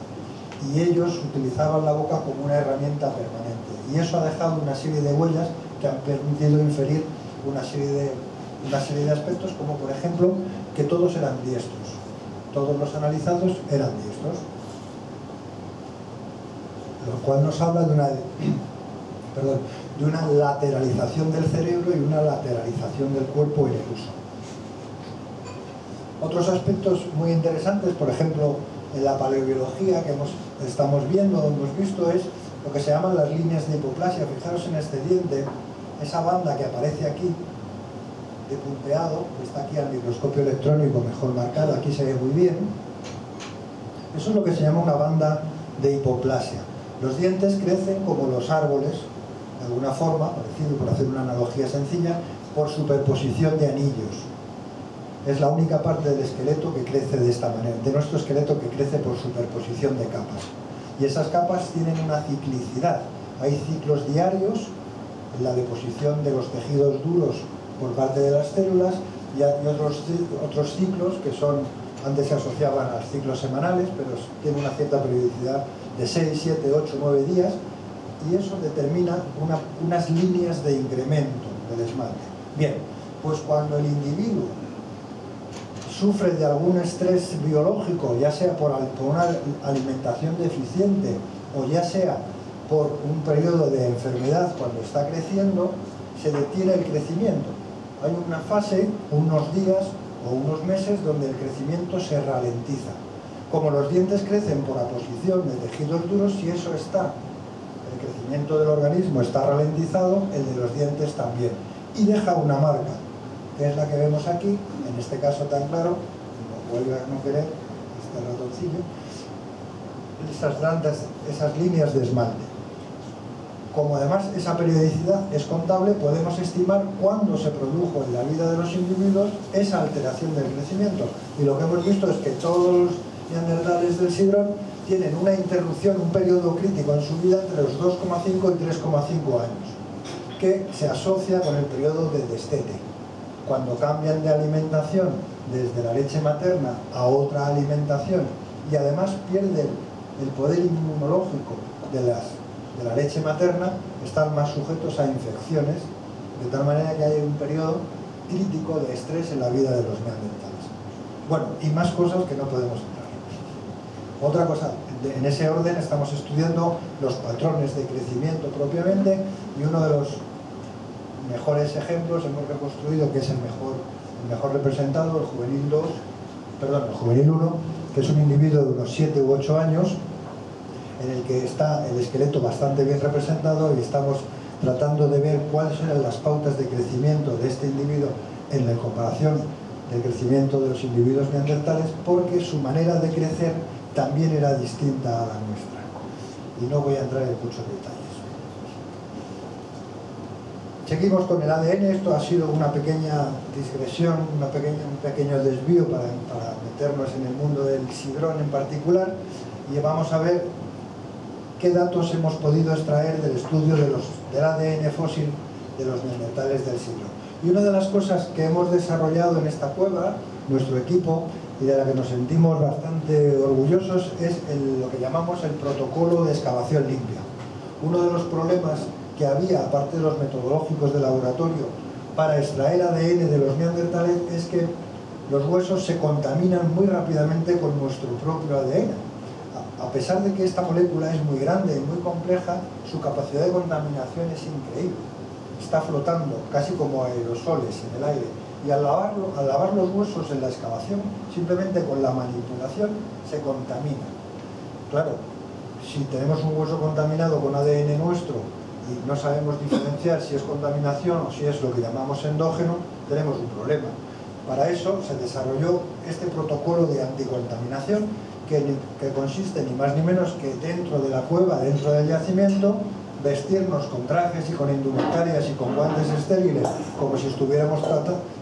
Y ellos utilizaban la boca como una herramienta permanente. Y eso ha dejado una serie de huellas que han permitido inferir una serie de aspectos, como por ejemplo que todos eran diestros. Todos los analizados eran diestros. Lo cual nos habla de una lateralización del cerebro y una lateralización del cuerpo en el uso. Otros aspectos muy interesantes, por ejemplo, en la paleobiología que estamos viendo, hemos visto, es lo que se llaman las líneas de hipoplasia. Fijaros en este diente, esa banda que aparece aquí, de punteado, que está aquí al microscopio electrónico mejor marcada, aquí se ve muy bien. Eso es lo que se llama una banda de hipoplasia. Los dientes crecen como los árboles, de alguna forma, parecido, por hacer una analogía sencilla, por superposición de anillos. Es la única parte del esqueleto que crece de esta manera, de nuestro esqueleto que crece por superposición de capas. Y esas capas tienen una ciclicidad. Hay ciclos diarios en la deposición de los tejidos duros por parte de las células y hay otros ciclos que antes se asociaban a ciclos semanales, pero tienen una cierta periodicidad de 6, 7, 8, 9 días, y eso determina unas líneas de incremento del esmalte. Bien, pues cuando el individuo sufre de algún estrés biológico, ya sea por una alimentación deficiente o ya sea por un periodo de enfermedad cuando está creciendo, se detiene el crecimiento. Hay una fase, unos días o unos meses, donde el crecimiento se ralentiza. Como los dientes crecen por aposición de tejidos duros, si eso está, el crecimiento del organismo está ralentizado, el de los dientes también. Y deja una marca, que es la que vemos aquí, en este caso tan claro, como vuelve a no querer, este ratoncillo, esas líneas de esmalte. Como además esa periodicidad es contable, podemos estimar cuándo se produjo en la vida de los individuos esa alteración del crecimiento. Y lo que hemos visto es que todos los neandertales del Sidrón tienen una interrupción, un periodo crítico en su vida entre los 2,5 y 3,5 años, que se asocia con el periodo de destete. Cuando cambian de alimentación desde la leche materna a otra alimentación y además pierden el poder inmunológico de la leche materna, están más sujetos a infecciones, de tal manera que hay un periodo crítico de estrés en la vida de los neandertales. Bueno, y más cosas que no podemos entrar. Otra cosa, en ese orden estamos estudiando los patrones de crecimiento propiamente, y uno de los mejores ejemplos hemos reconstruido, que es el mejor representado, el juvenil 1, que es un individuo de unos 7 u 8 años, en el que está el esqueleto bastante bien representado, y estamos tratando de ver cuáles eran las pautas de crecimiento de este individuo en la comparación del crecimiento de los individuos neandertales, porque su manera de crecer también era distinta a la nuestra. Y no voy a entrar en muchos detalles. Seguimos con el ADN. Esto ha sido una pequeña digresión, un pequeño desvío para meternos en el mundo del sidrón en particular, y vamos a ver qué datos hemos podido extraer del estudio del ADN fósil de los neandertales del sidrón. Y una de las cosas que hemos desarrollado en esta cueva, nuestro equipo, y de la que nos sentimos bastante orgullosos, es lo que llamamos el protocolo de excavación limpia. Uno de los problemas que había, aparte de los metodológicos de laboratorio, para extraer ADN de los neandertales, es que los huesos se contaminan muy rápidamente con nuestro propio ADN. A pesar de que esta molécula es muy grande y muy compleja, su capacidad de contaminación es increíble. Está flotando casi como aerosoles en el aire, y al lavar los huesos en la excavación, simplemente con la manipulación, se contamina. Claro, si tenemos un hueso contaminado con ADN nuestro y no sabemos diferenciar si es contaminación o si es lo que llamamos endógeno, tenemos un problema. Para eso se desarrolló este protocolo de anticontaminación, que consiste ni más ni menos que dentro de la cueva, dentro del yacimiento, vestirnos con trajes y con indumentarias y con guantes estériles, como si estuviéramos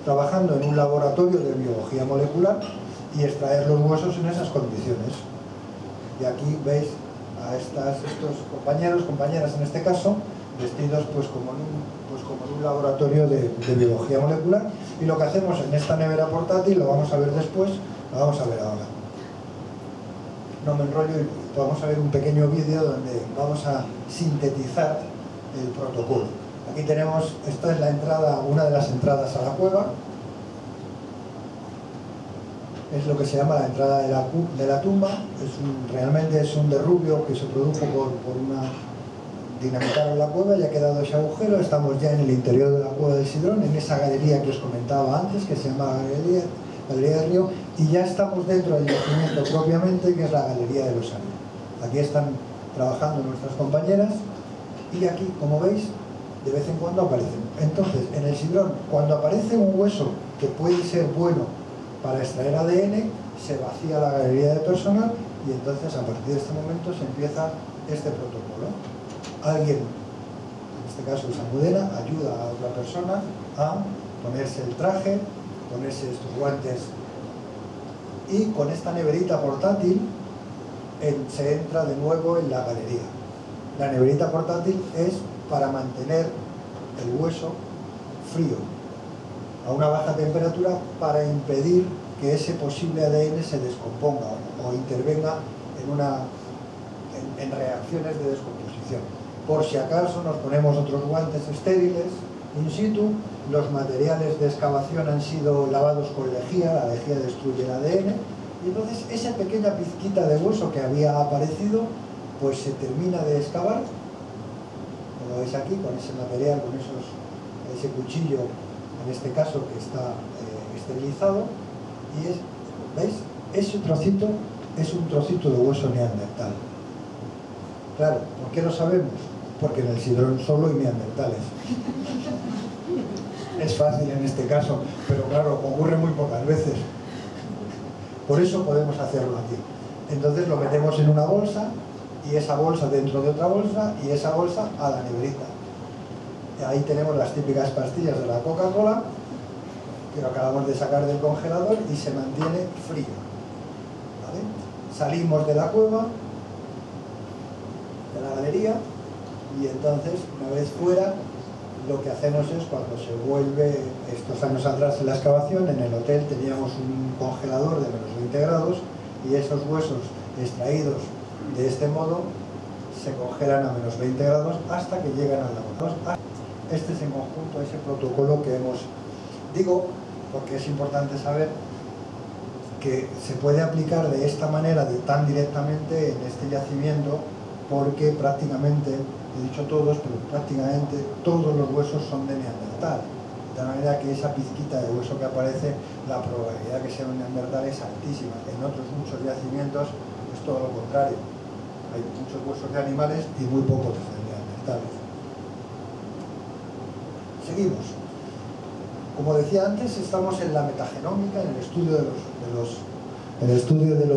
trabajando en un laboratorio de biología molecular, y extraer los huesos en esas condiciones. Y aquí veis a estos compañeras en este caso, vestidos pues como en un laboratorio de biología molecular, y lo que hacemos en esta nevera portátil, lo vamos a ver después, lo vamos a ver ahora. No me enrollo, y vamos a ver un pequeño vídeo donde vamos a sintetizar el protocolo. Aquí tenemos, esta es la entrada, una de las entradas a la cueva. Es lo que se llama la entrada de la tumba. Realmente es un derrubio que se produjo por una... dinamitaron la cueva y ha quedado ese agujero. Estamos ya en el interior de la cueva del Sidrón, en esa galería que os comentaba antes, que se llama Galería del Río, y ya estamos dentro del yacimiento propiamente, que es la Galería de los Años. Aquí están trabajando nuestras compañeras, y aquí, como veis, de vez en cuando aparecen. Entonces, en el Sidrón, cuando aparece un hueso que puede ser bueno para extraer ADN, se vacía la galería de personal, y entonces a partir de este momento se empieza este protocolo. Alguien, en este caso el Almudena, ayuda a otra persona a ponerse el traje, ponerse estos guantes, y con esta neverita portátil se entra de nuevo en la galería. La neverita portátil es para mantener el hueso frío a una baja temperatura, para impedir que ese posible ADN se descomponga o intervenga en reacciones de descomposición. Por si acaso nos ponemos otros guantes estériles in situ. Los materiales de excavación han sido lavados con lejía, la lejía destruye el ADN, y entonces esa pequeña pizquita de hueso que había aparecido, pues se termina de excavar, como veis aquí, con ese material, con ese cuchillo, en este caso que está esterilizado, y ¿veis? Ese trocito es un trocito de hueso neandertal. Claro, ¿por qué lo sabemos? Porque en el Sidrón solo hay neandertales. Es fácil en este caso, pero claro, ocurre muy pocas veces. Por eso podemos hacerlo aquí. Entonces lo metemos en una bolsa, y esa bolsa dentro de otra bolsa, y esa bolsa a la neverita. Ahí tenemos las típicas pastillas de la Coca-Cola, que lo acabamos de sacar del congelador, y se mantiene frío. ¿Vale? Salimos de la cueva, de la galería, y entonces, una vez fuera, lo que hacemos es, cuando se vuelve, estos años atrás en la excavación, en el hotel teníamos un congelador de -20 grados, y esos huesos extraídos de este modo se congelan a -20 grados hasta que llegan al laboratorio. Este es en conjunto ese protocolo que hemos... Digo, porque es importante saber que se puede aplicar de esta manera, tan directamente, en este yacimiento, porque prácticamente, he dicho todos, pero prácticamente todos los huesos son de neandertal. De tal manera que esa pizquita de hueso que aparece, la probabilidad que sea un neandertal es altísima. En otros muchos yacimientos es todo lo contrario. Hay muchos huesos de animales y muy pocos de neandertales. Seguimos. Como decía antes, estamos en la metagenómica, en el estudio de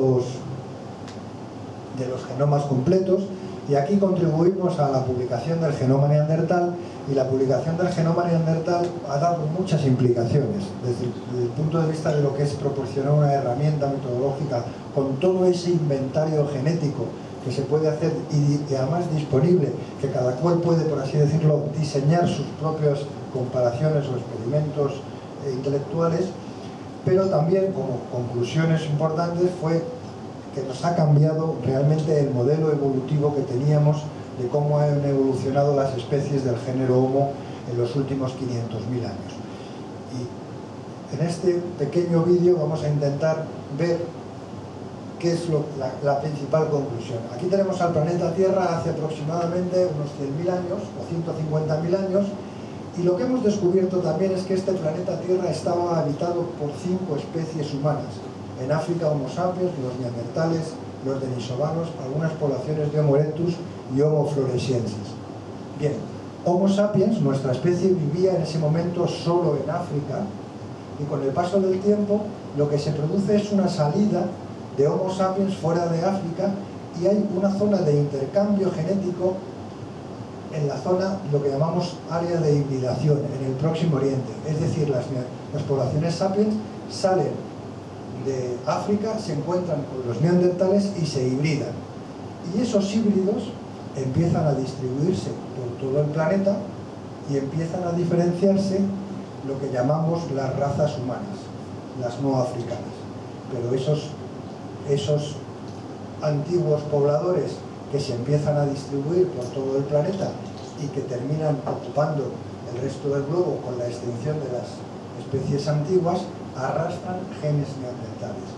los genomas completos, y aquí contribuimos a la publicación del genoma neandertal, y la publicación del genoma neandertal ha dado muchas implicaciones desde el punto de vista de lo que es proporcionar una herramienta metodológica con todo ese inventario genético que se puede hacer y además disponible, que cada cual puede, por así decirlo, diseñar sus propias comparaciones o experimentos intelectuales, pero también como conclusiones importantes fue que nos ha cambiado realmente el modelo evolutivo que teníamos de cómo han evolucionado las especies del género Homo en los últimos 500.000 años. Y en este pequeño vídeo vamos a intentar ver qué es la principal conclusión. Aquí tenemos al planeta Tierra hace aproximadamente unos 100.000 años o 150.000 años, y lo que hemos descubierto también es que este planeta Tierra estaba habitado por 5 especies humanas. En África, Homo sapiens, los neandertales, los denisovanos, algunas poblaciones de Homo erectus y Homo floresiensis. Bien, Homo sapiens, nuestra especie, vivía en ese momento solo en África, y con el paso del tiempo lo que se produce es una salida de Homo sapiens fuera de África, y hay una zona de intercambio genético en la zona, lo que llamamos área de hibridación, en el Próximo Oriente. Es decir, las poblaciones sapiens salen de África, se encuentran con los neandertales y se hibridan. Y esos híbridos empiezan a distribuirse por todo el planeta y empiezan a diferenciarse lo que llamamos las razas humanas, las no africanas. Pero esos antiguos pobladores que se empiezan a distribuir por todo el planeta y que terminan ocupando el resto del globo con la extinción de las especies antiguas, arrastran genes neandertales.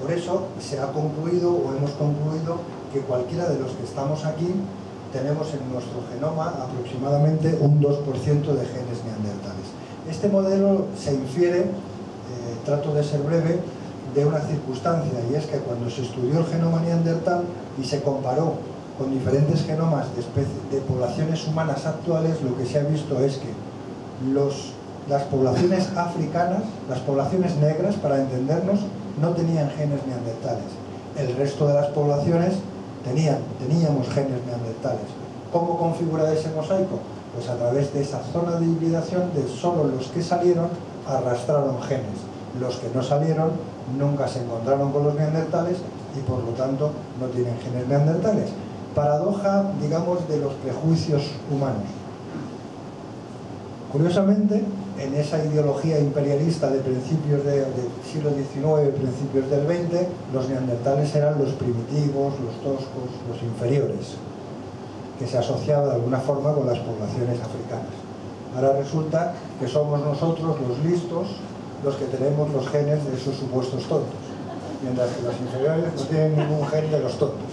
Por eso se ha concluido, o hemos concluido, que cualquiera de los que estamos aquí tenemos en nuestro genoma aproximadamente un 2% de genes neandertales. Este modelo se infiere, trato de ser breve, de una circunstancia, y es que cuando se estudió el genoma neandertal y se comparó con diferentes genomas de poblaciones humanas actuales, lo que se ha visto es que las poblaciones africanas, las poblaciones negras, para entendernos, no tenían genes neandertales. El resto de las poblaciones teníamos genes neandertales. ¿Cómo configura ese mosaico? Pues a través de esa zona de hibridación de solo los que salieron arrastraron genes. Los que no salieron nunca se encontraron con los neandertales y por lo tanto no tienen genes neandertales. Paradoja, digamos, de los prejuicios humanos. Curiosamente, en esa ideología imperialista de principios del siglo XIX, principios del XX, los neandertales eran los primitivos, los toscos, los inferiores, que se asociaba de alguna forma con las poblaciones africanas. Ahora resulta que somos nosotros los listos los que tenemos los genes de esos supuestos tontos, mientras que los inferiores no tienen ningún gen de los tontos.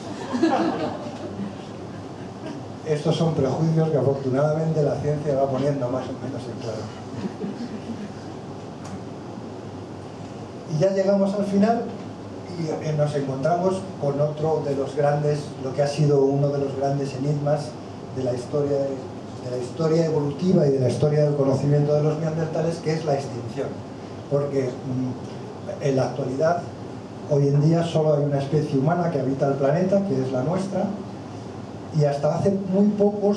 Estos son prejuicios que afortunadamente la ciencia va poniendo más o menos en claro. Y ya llegamos al final y nos encontramos con otro de los grandes, lo que ha sido uno de los grandes enigmas de la historia evolutiva y de la historia del conocimiento de los neandertales, que es la extinción. Porque en la actualidad, hoy en día, solo hay una especie humana que habita el planeta, que es la nuestra, y hasta hace muy poco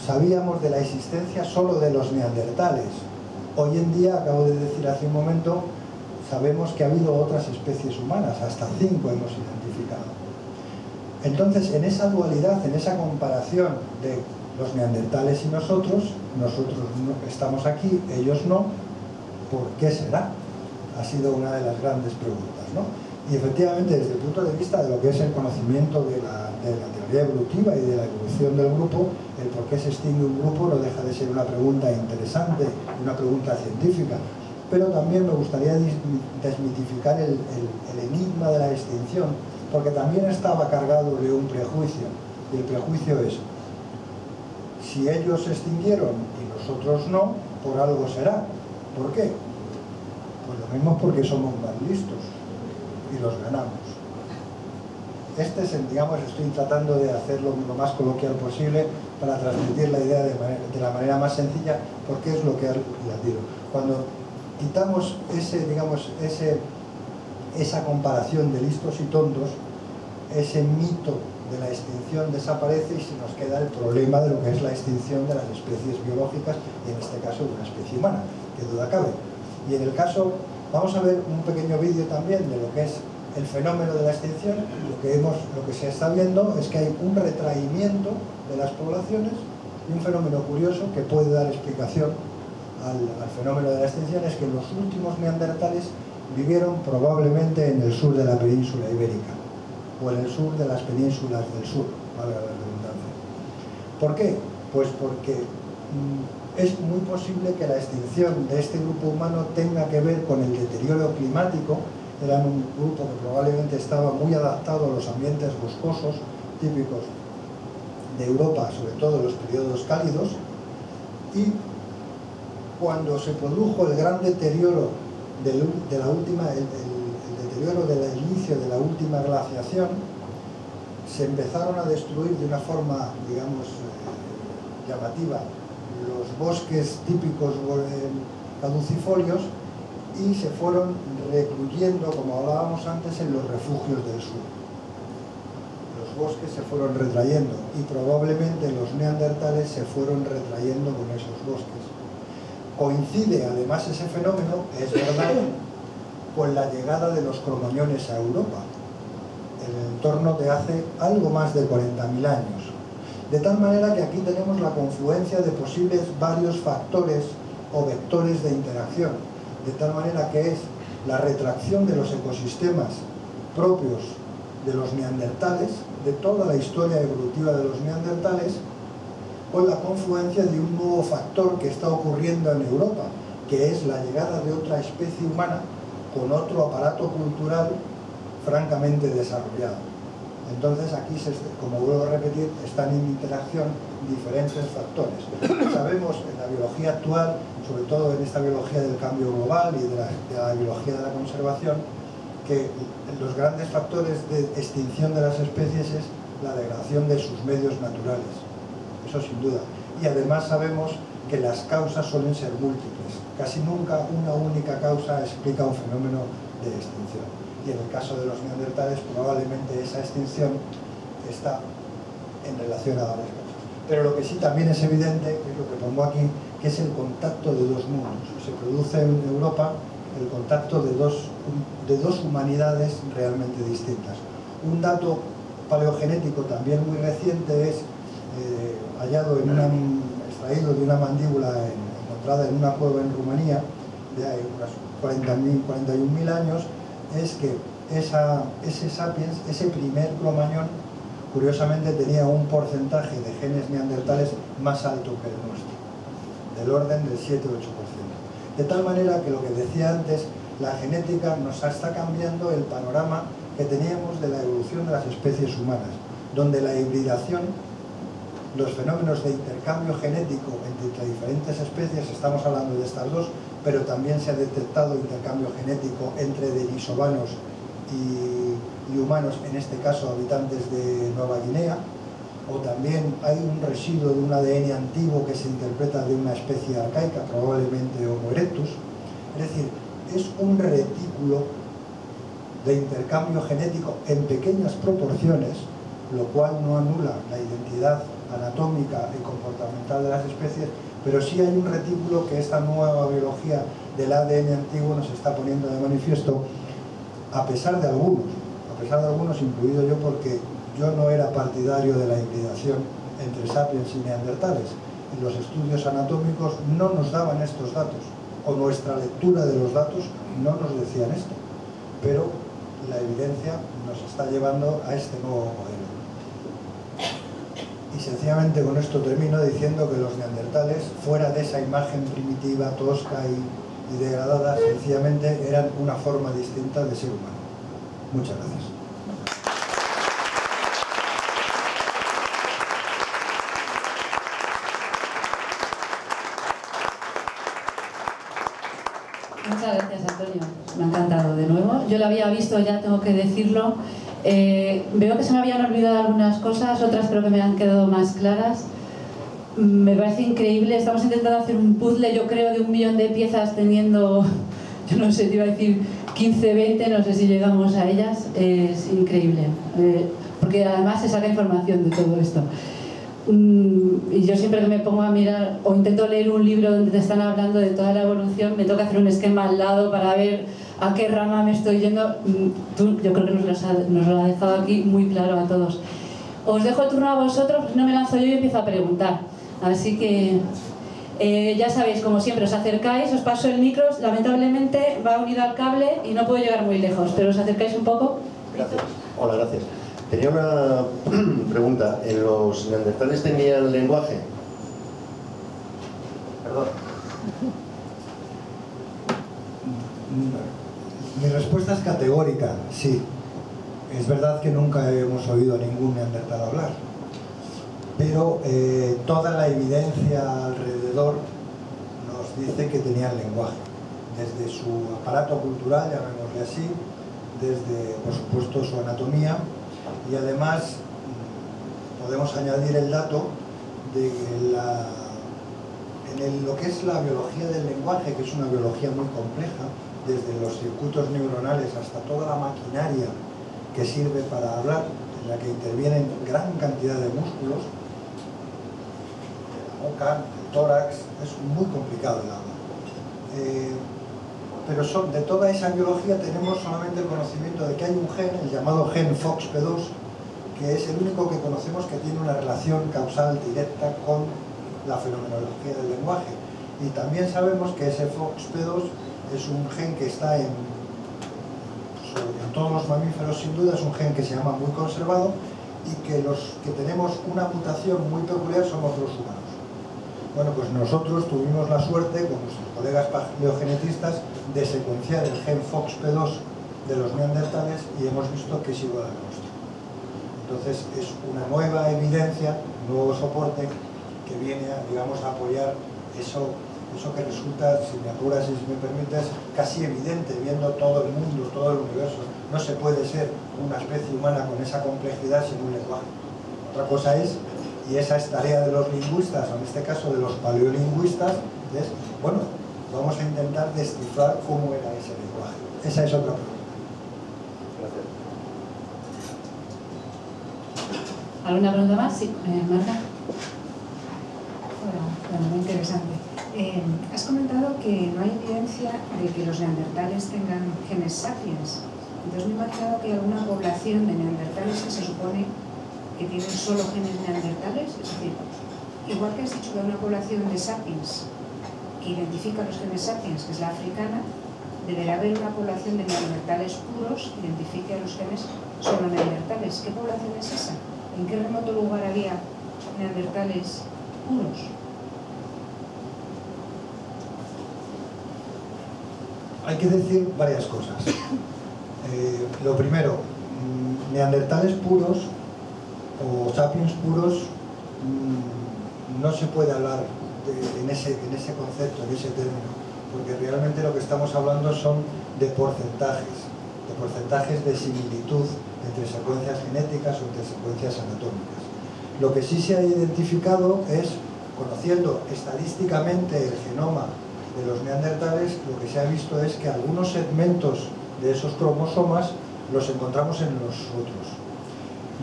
sabíamos de la existencia solo de los neandertales. Hoy en día, acabo de decir hace un momento, sabemos que ha habido otras especies humanas, hasta 5 hemos identificado. Entonces, en esa dualidad, en esa comparación de los neandertales y nosotros no estamos aquí, ellos no, ¿por qué será? Ha sido una de las grandes preguntas, ¿no? Y efectivamente, desde el punto de vista de lo que es el conocimiento de la teoría evolutiva y de la evolución del grupo, el por qué se extingue un grupo no deja de ser una pregunta interesante, una pregunta científica, pero también me gustaría desmitificar el enigma de la extinción, porque también estaba cargado de un prejuicio, y el prejuicio es: si ellos se extinguieron y nosotros no, por algo será. ¿Por qué? Pues lo mismo porque somos más listos y los ganamos. Este es, digamos, estoy tratando de hacerlo lo más coloquial posible para transmitir la idea de la manera más sencilla, porque es lo que les digo. Cuando quitamos esa comparación de listos y tontos, ese mito de la extinción desaparece y se nos queda el problema de lo que es la extinción de las especies biológicas y en este caso de una especie humana, que duda cabe. Y en el caso, vamos a ver un pequeño vídeo también de lo que es el fenómeno de la extinción. Lo que se está viendo es que hay un retraimiento de las poblaciones y un fenómeno curioso que puede dar explicación al fenómeno de la extinción es que los últimos neandertales vivieron probablemente en el sur de la península ibérica o en el sur de las penínsulas del sur, valga la redundancia. ¿Por qué? Pues porque es muy posible que la extinción de este grupo humano tenga que ver con el deterioro climático. Eran un grupo que probablemente estaba muy adaptado a los ambientes boscosos típicos de Europa, sobre todo en los periodos cálidos, y cuando se produjo el gran deterioro el deterioro del inicio de la última glaciación, se empezaron a destruir de una forma, digamos, llamativa los bosques típicos caducifolios y se fueron recluyendo, como hablábamos antes, en los refugios del sur. Los bosques se fueron retrayendo y probablemente los neandertales se fueron retrayendo con esos bosques. Coincide además ese fenómeno, es verdad, con la llegada de los cromañones a Europa, en el entorno de hace algo más de 40.000 años. De tal manera que aquí tenemos la confluencia de posibles varios factores o vectores de interacción, de tal manera que es la retracción de los ecosistemas propios de los neandertales, de toda la historia evolutiva de los neandertales, con la confluencia de un nuevo factor que está ocurriendo en Europa, que es la llegada de otra especie humana con otro aparato cultural francamente desarrollado. Entonces aquí, como vuelvo a repetir, están en interacción diferentes factores. Sabemos en la biología actual, sobre todo en esta biología del cambio global y de la biología de la conservación, que los grandes factores de extinción de las especies es la degradación de sus medios naturales. Eso sin duda. Y además sabemos que las causas suelen ser múltiples. Casi nunca una única causa explica un fenómeno de extinción. Y en el caso de los neandertales probablemente esa extinción está en relación a varias causas. Pero lo que sí también es evidente, que es lo que pongo aquí, que es el contacto de dos mundos. Se produce en Europa el contacto de dos humanidades realmente distintas. Un dato paleogenético también muy reciente es hallado extraído de una mandíbula encontrada en una cueva en Rumanía de unos 41.000 años, es que ese sapiens, ese primer cromañón, curiosamente tenía un porcentaje de genes neandertales más alto que el nuestro, del orden del 7-8%. De tal manera que lo que decía antes, la genética nos está cambiando el panorama que teníamos de la evolución de las especies humanas, donde la hibridación, los fenómenos de intercambio genético entre diferentes especies, estamos hablando de estas dos, pero también se ha detectado intercambio genético entre denisovanos y humanos, en este caso habitantes de Nueva Guinea, o también hay un residuo de un ADN antiguo que se interpreta de una especie arcaica, probablemente Homo erectus. Es decir, es un retículo de intercambio genético en pequeñas proporciones, lo cual no anula la identidad anatómica y comportamental de las especies, pero sí hay un retículo que esta nueva biología del ADN antiguo nos está poniendo de manifiesto, a pesar de algunos, incluido yo, porque yo no era partidario de la hibridación entre sapiens y neandertales, y los estudios anatómicos no nos daban estos datos, o nuestra lectura de los datos no nos decían esto, pero la evidencia nos está llevando a este nuevo modelo. Y sencillamente con esto termino diciendo que los neandertales, fuera de esa imagen primitiva, tosca y degradada, sencillamente eran una forma distinta de ser humano. Muchas gracias. Muchas gracias, Antonio. Me ha encantado de nuevo. Yo lo había visto ya, tengo que decirlo, Veo que se me habían olvidado algunas cosas, otras creo que me han quedado más claras. Me parece increíble, estamos intentando hacer un puzzle, yo creo, de 1 millón de piezas teniendo, yo no sé, te iba a decir 15, 20, no sé si llegamos a ellas. Es increíble, porque además se saca información de todo esto. Y yo siempre que me pongo a mirar o intento leer un libro donde te están hablando de toda la evolución, me toca hacer un esquema al lado para ver a qué rama me estoy yendo. Yo creo que nos lo ha dejado aquí muy claro a todos. Os dejo el turno a vosotros, no me lanzo yo y empiezo a preguntar. Así que ya sabéis, como siempre, os acercáis, os paso el micro, lamentablemente va unido al cable y no puedo llegar muy lejos, pero os acercáis un poco. Gracias. Hola, gracias. Tenía una pregunta. ¿En los neandertales tenían lenguaje? Perdón. Mi respuesta es categórica, sí. Es verdad que nunca hemos oído a ningún neandertal hablar, pero toda la evidencia alrededor nos dice que tenían lenguaje, desde su aparato cultural, llamémosle así, desde, por supuesto, su anatomía, y además podemos añadir el dato de que lo que es la biología del lenguaje, que es una biología muy compleja, desde los circuitos neuronales hasta toda la maquinaria que sirve para hablar, en la que intervienen gran cantidad de músculos, la boca, el tórax, es muy complicado el habla. Pero de toda esa biología tenemos solamente el conocimiento de que hay un gen, el llamado gen FOXP2, que es el único que conocemos que tiene una relación causal directa con la fenomenología del lenguaje. Y también sabemos que ese FOXP2 es un gen que está en todos los mamíferos, sin duda, es un gen que se llama muy conservado, y que los que tenemos una mutación muy peculiar somos los humanos. Bueno, pues nosotros tuvimos la suerte, con nuestros colegas paleogenetistas, de secuenciar el gen FOXP2 de los neandertales y hemos visto que es igual al nuestro. Entonces es una nueva evidencia, un nuevo soporte que viene a, digamos, a apoyar eso que resulta, si me apuras y si me permites, casi evidente, viendo todo el mundo, todo el universo. No se puede ser una especie humana con esa complejidad sin un lenguaje. Otra cosa es, y esa es tarea de los lingüistas, o en este caso de los paleolingüistas, es, bueno, vamos a intentar descifrar cómo era ese lenguaje. Esa es otra pregunta. Gracias. ¿Alguna pregunta más? Sí, Marta. Bueno, muy interesante. Has comentado que no hay evidencia de que los neandertales tengan genes sapiens. Entonces me he imaginado que hay alguna población de neandertales que se supone que tienen solo genes neandertales. Es decir, igual que has dicho que hay una población de sapiens que identifica los genes sapiens, que es la africana, deberá haber una población de neandertales puros que identifique a los genes solo neandertales. ¿Qué población es esa? ¿En qué remoto lugar había neandertales puros? Hay que decir varias cosas. Lo primero, neandertales puros o sapiens puros, no se puede hablar en ese concepto, en ese término, porque realmente lo que estamos hablando son de porcentajes de similitud entre secuencias genéticas o entre secuencias anatómicas. Lo que sí se ha identificado es, conociendo estadísticamente el genoma de los neandertales, lo que se ha visto es que algunos segmentos de esos cromosomas los encontramos en nosotros.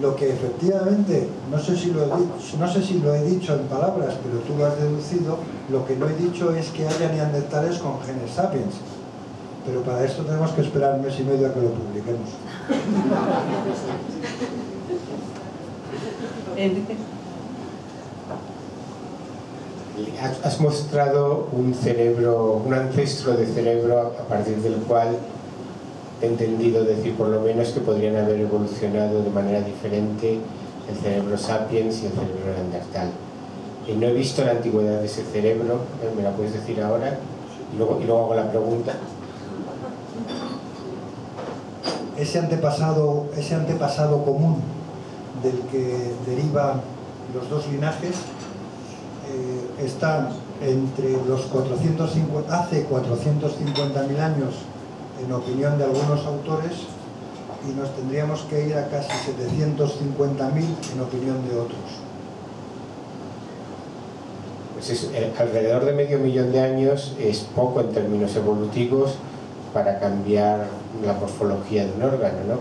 Lo que efectivamente, no sé si lo he dicho en palabras, pero tú lo has deducido, lo que no he dicho es que haya neandertales con genes sapiens. Pero para esto tenemos que esperar 1 mes y medio a que lo publiquemos. Has mostrado un cerebro, un ancestro de cerebro a partir del cual he entendido decir por lo menos que podrían haber evolucionado de manera diferente el cerebro sapiens y el cerebro neandertal. Y no he visto la antigüedad de ese cerebro, ¿me la puedes decir ahora? Y luego hago la pregunta. Ese antepasado común del que derivan los dos linajes están entre los hace 450.000 años, en opinión de algunos autores, y nos tendríamos que ir a casi 750.000 en opinión de otros. Pues es, alrededor de medio millón de años es poco en términos evolutivos para cambiar la morfología de un órgano, ¿no?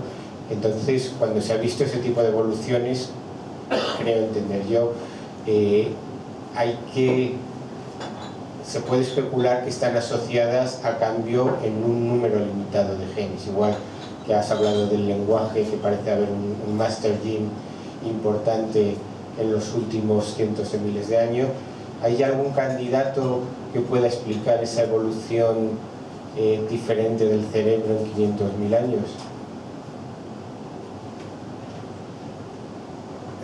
Entonces, cuando se ha visto ese tipo de evoluciones, creo entender yo, se puede especular que están asociadas a cambio en un número limitado de genes. Igual que has hablado del lenguaje, que parece haber un master gene importante en los últimos cientos de miles de años. ¿Hay algún candidato que pueda explicar esa evolución diferente del cerebro en 500.000 años?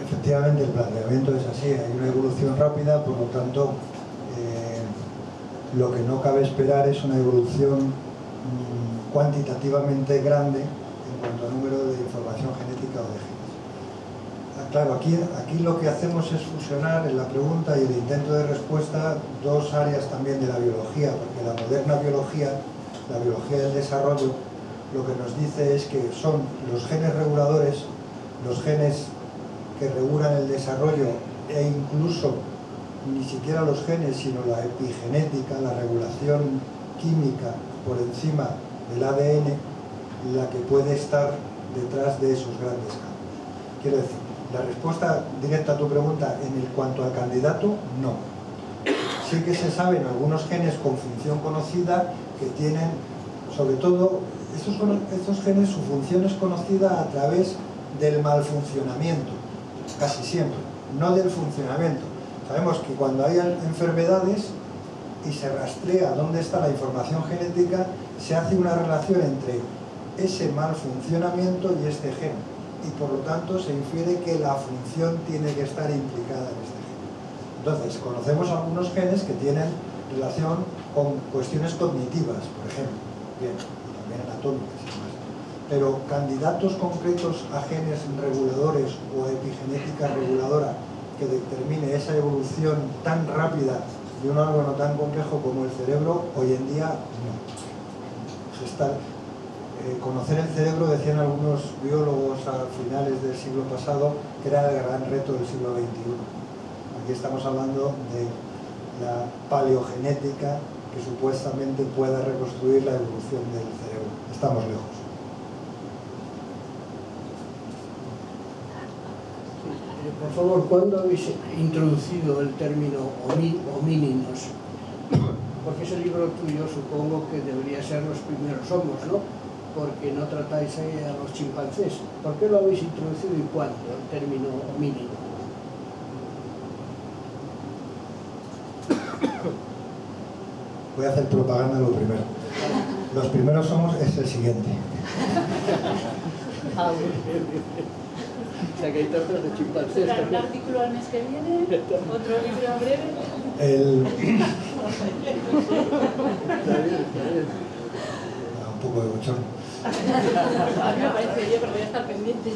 Efectivamente, el planteamiento es así, hay una evolución rápida, por lo tanto, lo que no cabe esperar es una evolución cuantitativamente grande en cuanto a número de información genética o de genes. Claro, aquí lo que hacemos es fusionar en la pregunta y el intento de respuesta dos áreas también de la biología, porque la moderna biología, la biología del desarrollo, lo que nos dice es que son los genes reguladores, los genes que regulan el desarrollo e incluso ni siquiera los genes, sino la epigenética, la regulación química por encima del ADN, la que puede estar detrás de esos grandes cambios. Quiero decir, la respuesta directa a tu pregunta en cuanto al candidato, no. Sí que se saben algunos genes con función conocida que tienen, sobre todo, estos genes, su función es conocida a través del malfuncionamiento, casi siempre, no del funcionamiento. Sabemos que cuando hay enfermedades y se rastrea dónde está la información genética, se hace una relación entre ese mal funcionamiento y este gen, y por lo tanto se infiere que la función tiene que estar implicada en este gen. Entonces, conocemos algunos genes que tienen relación con cuestiones cognitivas, por ejemplo, bien, y también anatómicas y demás. Pero candidatos concretos a genes reguladores o epigenética reguladora que determine esa evolución tan rápida de un órgano tan complejo como el cerebro, hoy en día no. Conocer el cerebro, decían algunos biólogos a finales del siglo pasado, que era el gran reto del siglo XXI. Aquí estamos hablando de la paleogenética que supuestamente pueda reconstruir la evolución del cerebro. Estamos lejos. Por favor, ¿cuándo habéis introducido el término homínidos? Porque ese libro tuyo supongo que debería ser Los primeros homos, ¿no? Porque no tratáis ahí a los chimpancés. ¿Por qué lo habéis introducido y cuándo el término homínido? Voy a hacer propaganda lo primero. Los primeros homos es el siguiente. O sea, que hay tantos de chimpancés. ¿Traerá un artículo al mes que viene? ¿Otro libro en breve? Está bien. Un poco de bochorno. A mí me parece bien, pero voy a estar pendiente.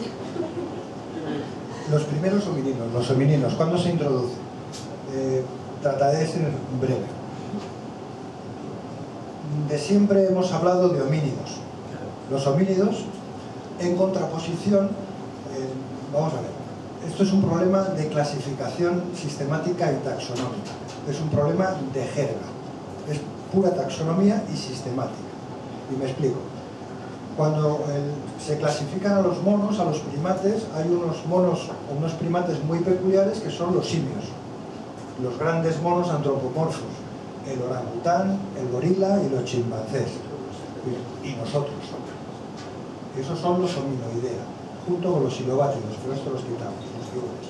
Los primeros homininos, los homininos, ¿cuándo se introducen? Trataré de ser breve. De siempre hemos hablado de homínidos. Los homínidos, en contraposición, vamos a ver, esto es un problema de clasificación sistemática y taxonómica. Es un problema de jerga. Es pura taxonomía y sistemática. Y me explico. Cuando se clasifican a los monos, a los primates, hay unos monos o unos primates muy peculiares que son los simios. Los grandes monos antropomorfos. El orangután, el gorila y los chimpancés. Y nosotros. Esos son los hominoidea, junto con los silobátidos, pero esto los quitamos, los figuras.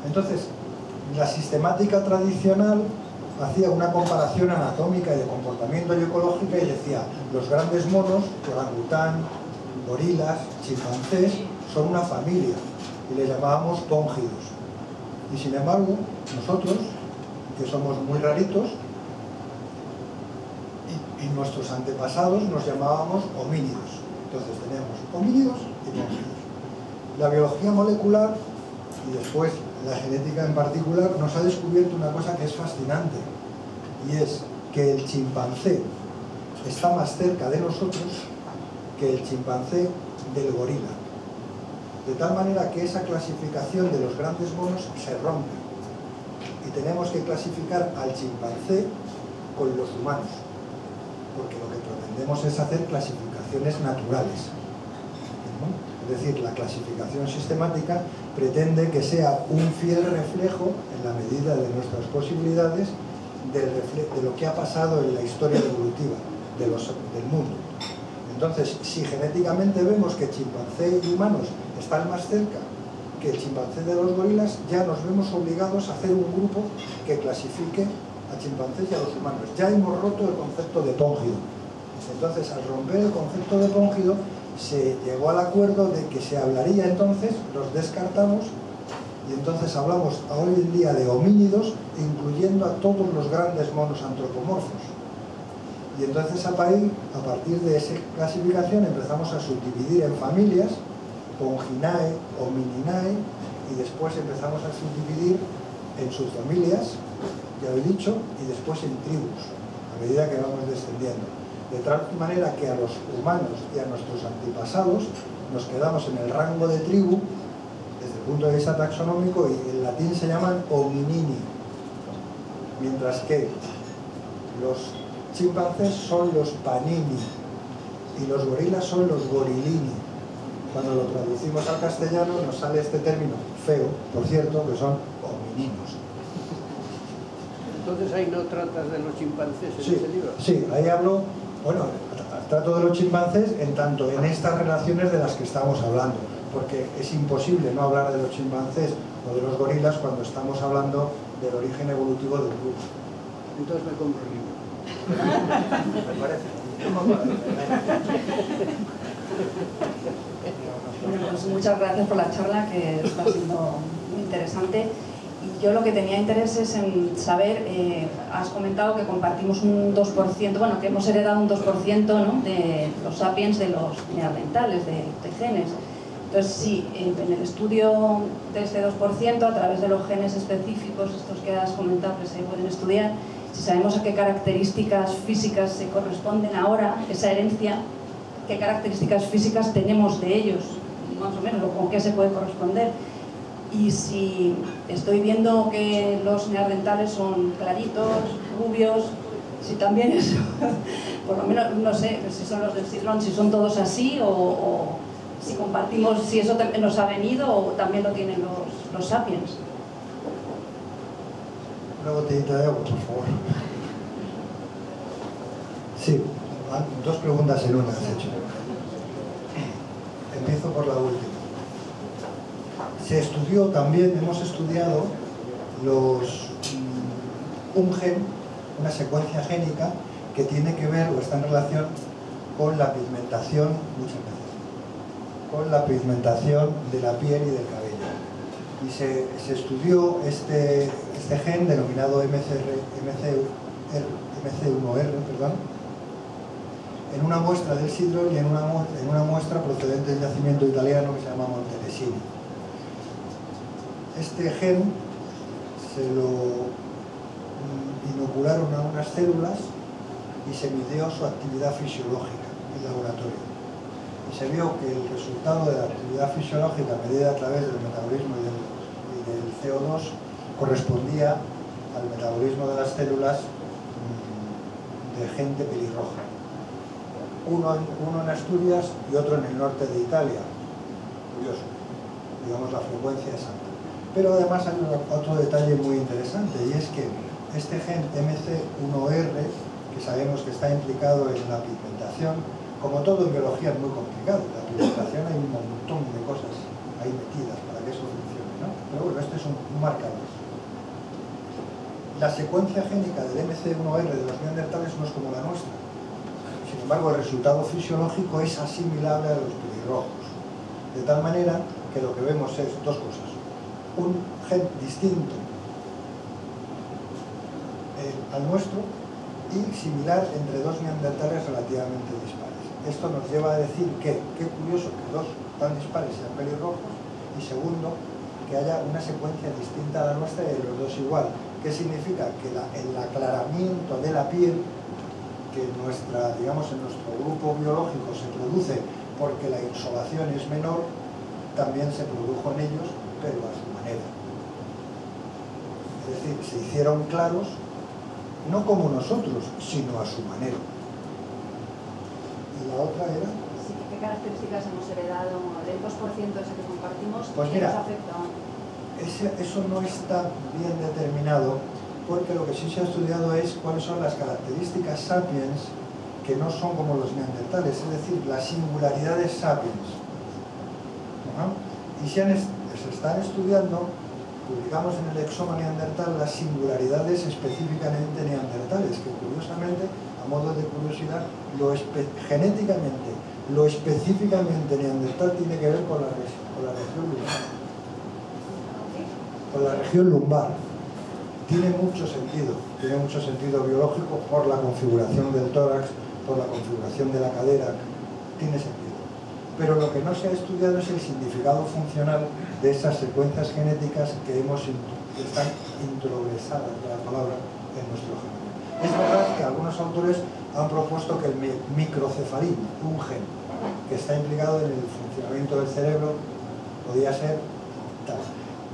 Entonces, la sistemática tradicional hacía una comparación anatómica y de comportamiento y ecológica y decía, los grandes monos, orangután, gorilas, chimpancés, son una familia y les llamábamos póngidos. Y sin embargo, nosotros, que somos muy raritos, y nuestros antepasados nos llamábamos homínidos. Entonces tenemos homínidos y póngidos. La biología molecular y después la genética en particular nos ha descubierto una cosa que es fascinante, y es que el chimpancé está más cerca de nosotros que el chimpancé del gorila. De tal manera que esa clasificación de los grandes monos se rompe. Y tenemos que clasificar al chimpancé con los humanos, porque lo que pretendemos es hacer clasificaciones naturales, ¿no? Es decir, la clasificación sistemática pretende que sea un fiel reflejo, en la medida de nuestras posibilidades, de lo que ha pasado en la historia evolutiva del mundo. Entonces, si genéticamente vemos que chimpancé y humanos están más cerca que el chimpancé de los gorilas, ya nos vemos obligados a hacer un grupo que clasifique a chimpancés y a los humanos. Ya hemos roto el concepto de póngido. Entonces, al romper el concepto de póngido, se llegó al acuerdo de que se hablaría entonces, los descartamos, y entonces hablamos hoy en día de homínidos, incluyendo a todos los grandes monos antropomorfos. Y entonces a partir de esa clasificación empezamos a subdividir en familias, Ponginae, Homininae, y después empezamos a subdividir en subfamilias, ya lo he dicho, y después en tribus, a medida que vamos descendiendo. De tal manera que a los humanos y a nuestros antepasados nos quedamos en el rango de tribu, desde el punto de vista taxonómico, y en latín se llaman hominini, mientras que los chimpancés son los panini y los gorilas son los gorilini. Cuando lo traducimos al castellano nos sale este término feo, por cierto, que son homininos. Entonces ahí no tratas de los chimpancés en Sí, este libro. sí, ahí hablo, bueno, trato de los chimpancés en tanto en estas relaciones de las que estamos hablando, porque es imposible no hablar de los chimpancés o de los gorilas cuando estamos hablando del origen evolutivo del grupo. Entonces me compro el libro. ¿Me parece? Bueno, pues muchas gracias por la charla, que está siendo muy interesante. Y yo lo que tenía interés es en saber, has comentado que compartimos un 2%, bueno, que hemos heredado un 2%, ¿no?, de los sapiens de los neandertales, de genes. Entonces, sí, en el estudio de ese 2%, a través de los genes específicos, estos que has comentado que se pueden estudiar, si sabemos a qué características físicas se corresponden ahora, esa herencia, qué características físicas tenemos de ellos, más o menos, o con qué se puede corresponder. Y si estoy viendo que los neandertales son claritos, rubios, si también eso, por lo menos, no sé, si son los del Sidlón, si son todos así, o si compartimos, si eso nos ha venido o también lo tienen los sapiens. Una botellita de agua, por favor. Sí, dos preguntas en una has hecho. Empiezo por la última. Se estudió también, hemos estudiado un gen, una secuencia génica que tiene que ver o está en relación con la pigmentación, muchas veces, con la pigmentación de la piel y del cabello. Y se estudió este gen denominado MC1R, en una muestra del Sidlón y en una muestra procedente del yacimiento italiano que se llama Monteresini. Este gen se lo inocularon a unas células y se midió su actividad fisiológica en laboratorio. Y se vio que el resultado de la actividad fisiológica medida a través del metabolismo y del CO2 correspondía al metabolismo de las células de gente pelirroja. Uno en Asturias y otro en el norte de Italia. Curioso. Digamos, la frecuencia exacta. Pero además hay otro detalle muy interesante, y es que este gen MC1R, que sabemos que está implicado en la pigmentación, como todo en biología es muy complicado, en la pigmentación hay un montón de cosas ahí metidas para que eso funcione, ¿no? Pero bueno, este es un marcador. La secuencia génica del MC1R de los neandertales no es como la nuestra. Sin embargo, el resultado fisiológico es asimilable a los pelirrojos. De tal manera que lo que vemos es dos cosas. Un gen distinto al nuestro y similar entre dos neandertales relativamente dispares. Esto nos lleva a decir que, qué curioso que dos tan dispares sean pelirrojos, y segundo, que haya una secuencia distinta a la nuestra y de los dos igual. ¿Qué significa? Que el aclaramiento de la piel que en nuestro grupo biológico se produce porque la insolación es menor, también se produjo en ellos, pero a su manera. Es decir, se hicieron claros, no como nosotros, sino a su manera. Y la otra era... Sí, ¿qué características hemos heredado del 2% ese que compartimos? Pues ¿Qué mira, nos afecta? eso no está bien determinado, porque lo que sí se ha estudiado es cuáles son las características sapiens que no son como los neandertales, es decir, las singularidades sapiens. Y se están estudiando, publicamos en el Exoma Neandertal, las singularidades específicamente neandertales, que curiosamente, a modo de curiosidad, genéticamente, lo específicamente neandertal tiene que ver con la región lumbar. Con la región lumbar. Tiene mucho sentido biológico por la configuración del tórax, por la configuración de la cadera, tiene sentido. Pero lo que no se ha estudiado es el significado funcional de esas secuencias genéticas que están introgresadas, la palabra, en nuestro genoma. Es verdad que algunos autores han propuesto que el microcefalín, un gen que está implicado en el funcionamiento del cerebro, podía ser tal.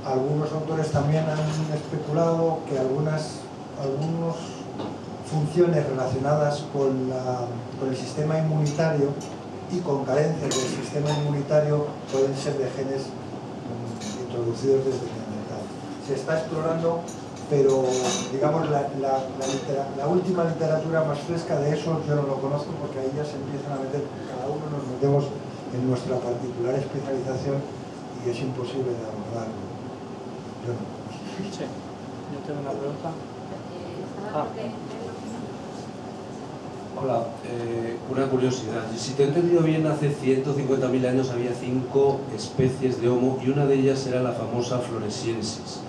Algunos autores también han especulado que algunas funciones relacionadas con el sistema inmunitario y con carencias del sistema inmunitario pueden ser de genes introducidos desde Neandertal. Se está explorando, pero digamos la última literatura más fresca de eso yo no lo conozco, porque ahí ya se empiezan a meter, cada uno nos metemos en nuestra particular especialización y es imposible de abordarlo. Yo no. Sí, yo tengo una pregunta. Hola, una curiosidad. Si te he entendido bien, hace 150.000 años había 5 especies de Homo y una de ellas era la famosa Floresiensis.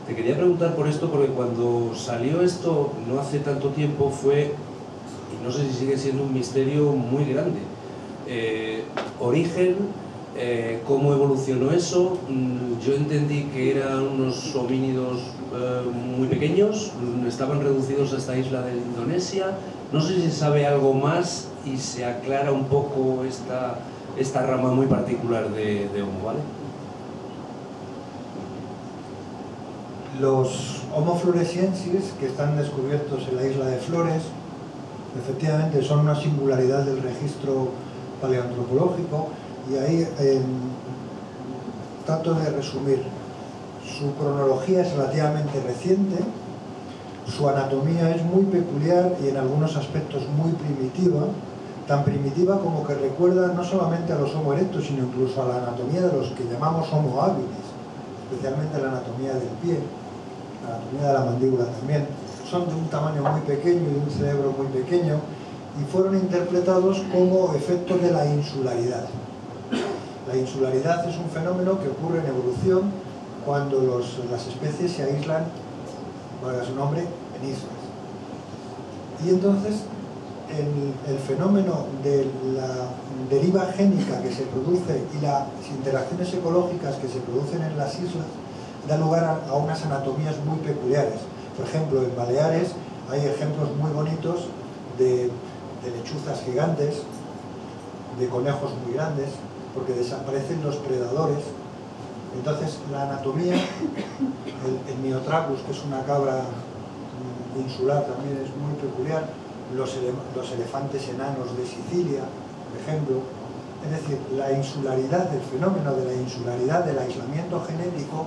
Te quería preguntar por esto porque cuando salió esto no hace tanto tiempo fue, y no sé si sigue siendo un misterio muy grande. Origen, cómo evolucionó eso. Yo entendí que eran unos homínidos muy pequeños, estaban reducidos a esta isla de Indonesia. No sé si se sabe algo más y se aclara un poco esta rama muy particular de Homo, ¿vale? Los Homo floresiensis, que están descubiertos en la isla de Flores, efectivamente son una singularidad del registro paleoantropológico, y ahí trato de resumir. Su cronología es relativamente reciente, su anatomía es muy peculiar y en algunos aspectos muy primitiva, tan primitiva como que recuerda no solamente a los Homo erectus, sino incluso a la anatomía de los que llamamos Homo habilis, especialmente la anatomía del pie, la anatomía de la mandíbula también. Son de un tamaño muy pequeño y de un cerebro muy pequeño, y fueron interpretados como efecto de la insularidad. La insularidad es un fenómeno que ocurre en evolución cuando las especies se aíslan, valga su nombre, en islas. Y entonces el fenómeno de la deriva génica que se produce y las interacciones ecológicas que se producen en las islas da lugar a unas anatomías muy peculiares. Por ejemplo, en Baleares hay ejemplos muy bonitos de lechuzas gigantes, de conejos muy grandes, porque desaparecen los predadores. Entonces la anatomía, el Miotragus, que es una cabra insular, también es muy peculiar, los elefantes enanos de Sicilia, por ejemplo. Es decir, la insularidad, el fenómeno de la insularidad, del aislamiento genético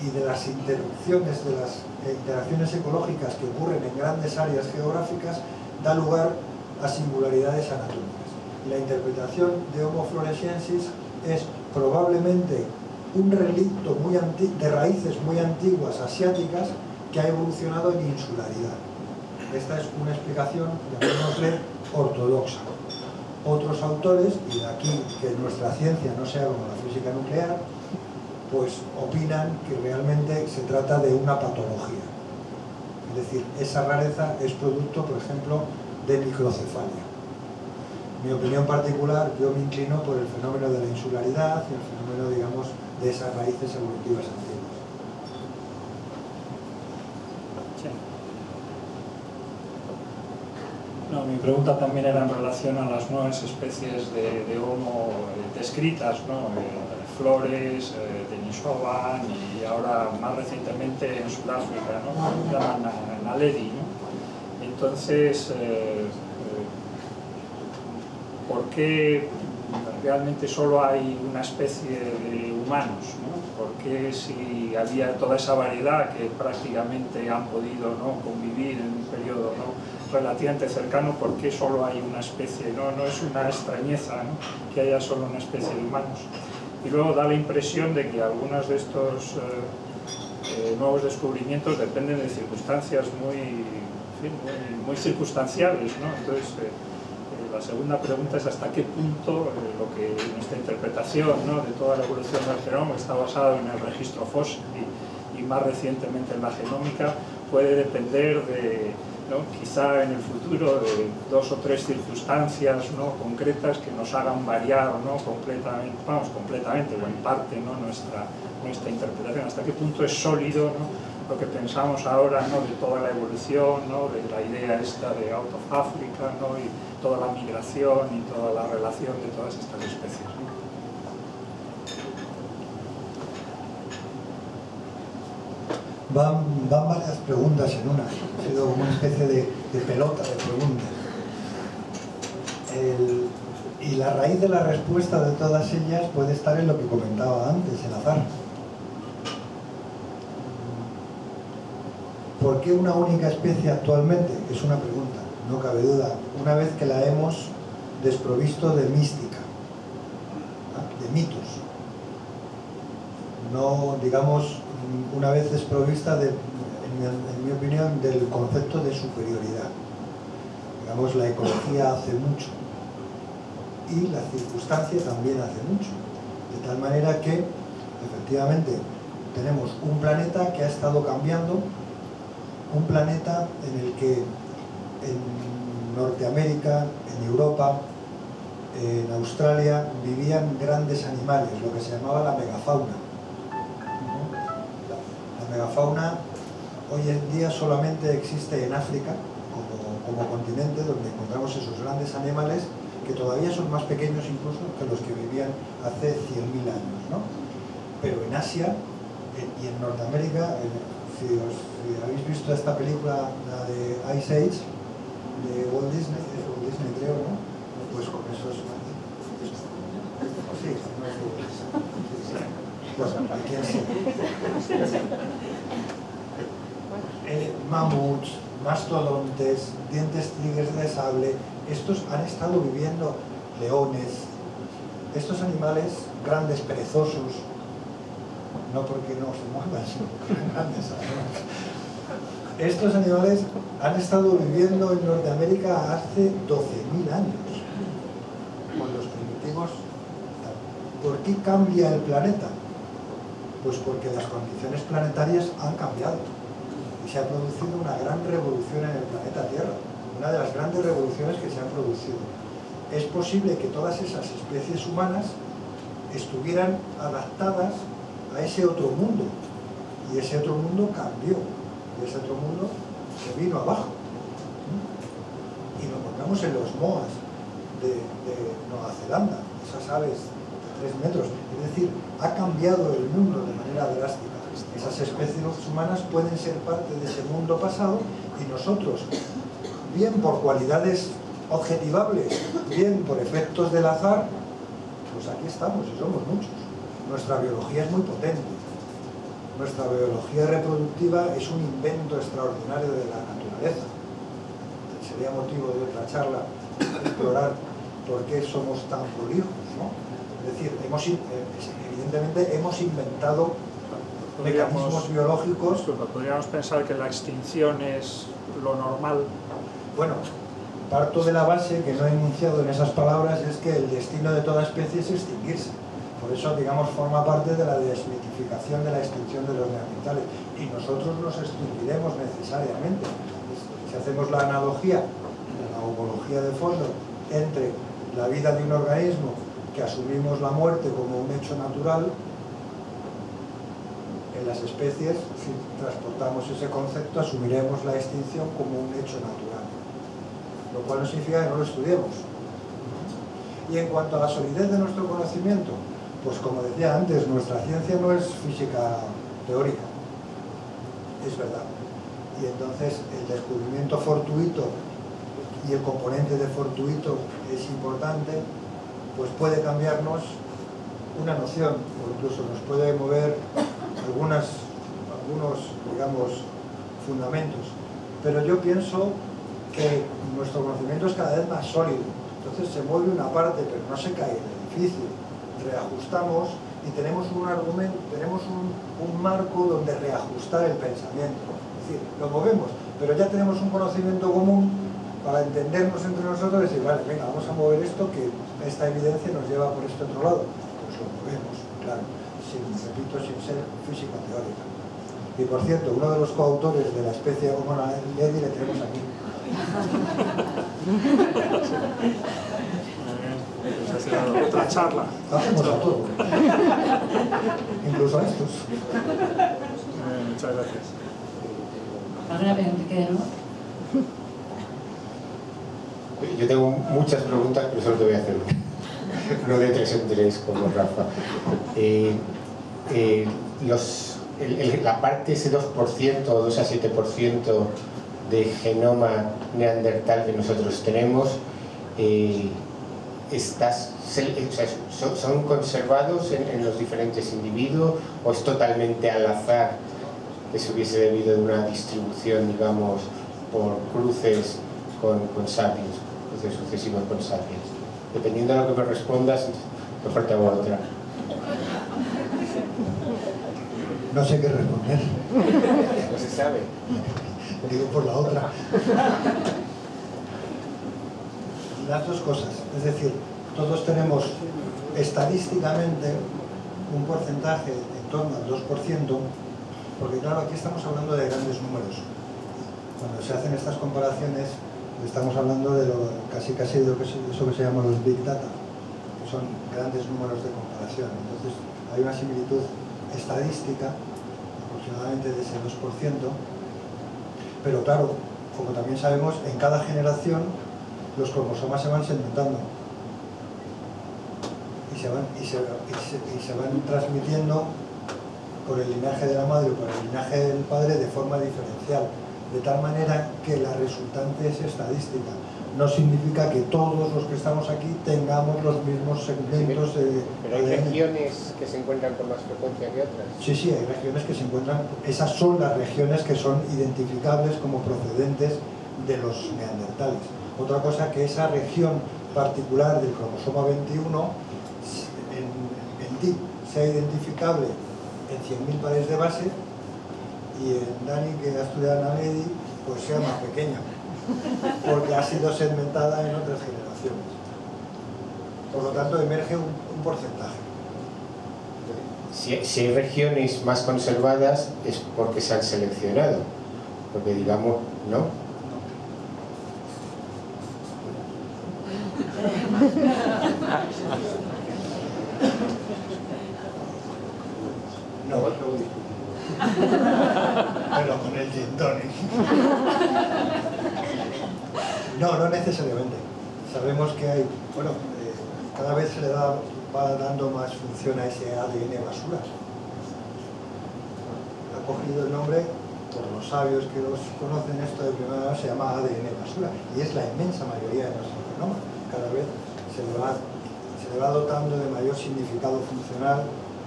y de las interrupciones, de las interacciones ecológicas que ocurren en grandes áreas geográficas, da lugar a singularidades anatómicas. Y la interpretación de Homo floresiensis es probablemente un relicto de raíces muy antiguas asiáticas que ha evolucionado en insularidad. Esta es una explicación, llamémosle, ortodoxa. Otros autores, y de aquí que nuestra ciencia no sea como la física nuclear, pues opinan que realmente se trata de una patología. Es decir, esa rareza es producto, por ejemplo, de microcefalia. Mi opinión particular, yo me inclino por el fenómeno de la insularidad y el fenómeno, digamos, de esas raíces evolutivas antiguas. Sí. No, mi pregunta también era en relación a las nuevas especies de Homo descritas, ¿no? Flores, Denisova y ahora más recientemente en Sudáfrica, ¿no? Llaman Naledi, ¿no? Entonces, ¿por qué realmente solo hay una especie de humanos, ¿no? ¿Por qué si había toda esa variedad que prácticamente han podido, ¿no?, convivir en un periodo, ¿no?, relativamente cercano, por qué solo hay una especie? No es una extrañeza, ¿no?, que haya solo una especie de humanos. Y luego da la impresión de que algunos de estos nuevos descubrimientos dependen de circunstancias muy circunstanciales, ¿no? Entonces, la segunda pregunta es hasta qué punto lo que nuestra interpretación, ¿no?, de toda la evolución del genoma está basado en el registro fósil y más recientemente en la genómica, puede depender de, ¿no?, quizá en el futuro de 2 o 3 circunstancias, ¿no?, concretas que nos hagan variar, ¿no?, completamente o en parte, ¿no?, nuestra interpretación. Hasta qué punto es sólido, ¿no?, lo que pensamos ahora, ¿no?, de toda la evolución, ¿no?, de la idea esta de Out of Africa, ¿no?, y toda la migración y toda la relación de todas estas especies, ¿no? Van varias preguntas en una. Ha sido como una especie de pelota de preguntas. Y la raíz de la respuesta de todas ellas puede estar en lo que comentaba antes, el azar. ¿Por qué una única especie actualmente? Es una pregunta, no cabe duda. Una vez que la hemos desprovisto de mística, de mitos. No, digamos, una vez desprovista, en mi opinión, del concepto de superioridad. Digamos, la ecología hace mucho y la circunstancia también hace mucho. De tal manera que, efectivamente, tenemos un planeta que ha estado cambiando, un planeta en el que en Norteamérica, en Europa, en Australia, vivían grandes animales, lo que se llamaba la megafauna. La megafauna hoy en día solamente existe en África, como continente, donde encontramos esos grandes animales que todavía son más pequeños incluso que los que vivían hace 100.000 años, ¿no? Pero en Asia y en Norteamérica, si habéis visto esta película, la de Ice Age, de Walt Disney, creo, ¿no? Pues con esos... Sí, no es Walt Disney. Pues aquí sí. Mamuts, mastodontes, dientes tigres de sable, estos han estado viviendo, leones, estos animales grandes, perezosos, no porque no se muevan, sino porque son grandes animales. Estos animales han estado viviendo en Norteamérica hace 12.000 años, con los primitivos. ¿Por qué cambia el planeta? Pues porque las condiciones planetarias han cambiado y se ha producido una gran revolución en el planeta Tierra, una de las grandes revoluciones que se han producido. Es posible que todas esas especies humanas estuvieran adaptadas a ese otro mundo, y ese otro mundo cambió, y ese otro mundo se vino abajo. Y lo encontramos en los moas de Nueva Zelanda, esas aves de 3 metros. Es decir, ha cambiado el mundo de manera drástica. Esas especies humanas pueden ser parte de ese mundo pasado y nosotros, bien por cualidades objetivables, bien por efectos del azar, pues aquí estamos y somos muchos. Nuestra biología es muy potente. Nuestra biología reproductiva es un invento extraordinario de la naturaleza. Sería motivo de otra charla explorar por qué somos tan prolijos, ¿no? Es decir, evidentemente hemos inventado mecanismos biológicos. ¿Podríamos pensar que la extinción es lo normal? Bueno, parto de la base que no he enunciado en esas palabras, es que el destino de toda especie es extinguirse. Por eso, digamos, forma parte de la desmitificación de la extinción de los neandertales. Y nosotros nos extinguiremos necesariamente. Si hacemos la analogía, la homología de fondo, entre la vida de un organismo que asumimos la muerte como un hecho natural, en las especies, si transportamos ese concepto, asumiremos la extinción como un hecho natural. lo cual no significa que no lo estudiemos. Y en cuanto a la solidez de nuestro conocimiento, pues como decía antes, nuestra ciencia no es física teórica, es verdad. Y entonces el descubrimiento fortuito y el componente de fortuito es importante, pues puede cambiarnos una noción, o incluso nos puede mover algunos, digamos, fundamentos. Pero yo pienso que nuestro conocimiento es cada vez más sólido. Entonces se mueve una parte, pero no se cae el edificio. Reajustamos y tenemos un argumento, tenemos un marco donde reajustar el pensamiento. Es decir, lo movemos, pero ya tenemos un conocimiento común para entendernos entre nosotros y decir, vale, venga, vamos a mover esto, que esta evidencia nos lleva por este otro lado. Pues lo movemos, claro, repito, sin ser física teórica. Y por cierto, uno de los coautores de la especie Homo naledi le tenemos aquí. Otra charla. Hacemos a todo. Incluso a estos. Muchas gracias. ¿Alguna pregunta que no? Yo tengo muchas preguntas, pero solo te voy a hacer una. No de 3 en 3 como Rafa. La parte, ese 2% o 2 a 7% de genoma neandertal que nosotros tenemos, ¿son conservados en los diferentes individuos o es totalmente al azar que se hubiese debido de una distribución, digamos, por cruces con sapiens, cruces sucesivos con sapiens? Dependiendo de lo que me respondas, mejor te hago otra. No sé qué responder. No se sabe. Digo por la otra. Las dos cosas. Es decir, todos tenemos estadísticamente un porcentaje en torno al 2%, porque claro, aquí estamos hablando de grandes números. Cuando se hacen estas comparaciones, estamos hablando de casi de lo que eso que se llama los Big Data, que son grandes números de comparación. Entonces, hay una similitud estadística, aproximadamente de ese 2%, pero claro, como también sabemos, en cada generación los cromosomas se van segmentando y se van transmitiendo por el linaje de la madre o por el linaje del padre de forma diferencial, de tal manera que la resultante es estadística. No significa que todos los que estamos aquí tengamos los mismos segmentos de... Pero hay regiones que se encuentran con más frecuencia que otras. Sí, hay regiones que se encuentran... Esas son las regiones que son identificables como procedentes de los neandertales. Otra cosa que esa región particular del cromosoma 21 en ti sea identificable en 100.000 pares de base y en Dani, que ha estudiado en Naledi, pues sea más pequeña, porque ha sido segmentada en otras generaciones. Por lo tanto, emerge un porcentaje. Si hay regiones más conservadas es porque se han seleccionado, porque digamos, ¿no? No, pero con el gin tonic. No necesariamente. Sabemos que hay, bueno, cada vez se le va dando más función a ese ADN basura. Ha cogido el nombre, por los sabios que los conocen esto de primera mano, se llama ADN basura. Y es la inmensa mayoría de nuestro genoma. Cada vez se le va dotando de mayor significado funcional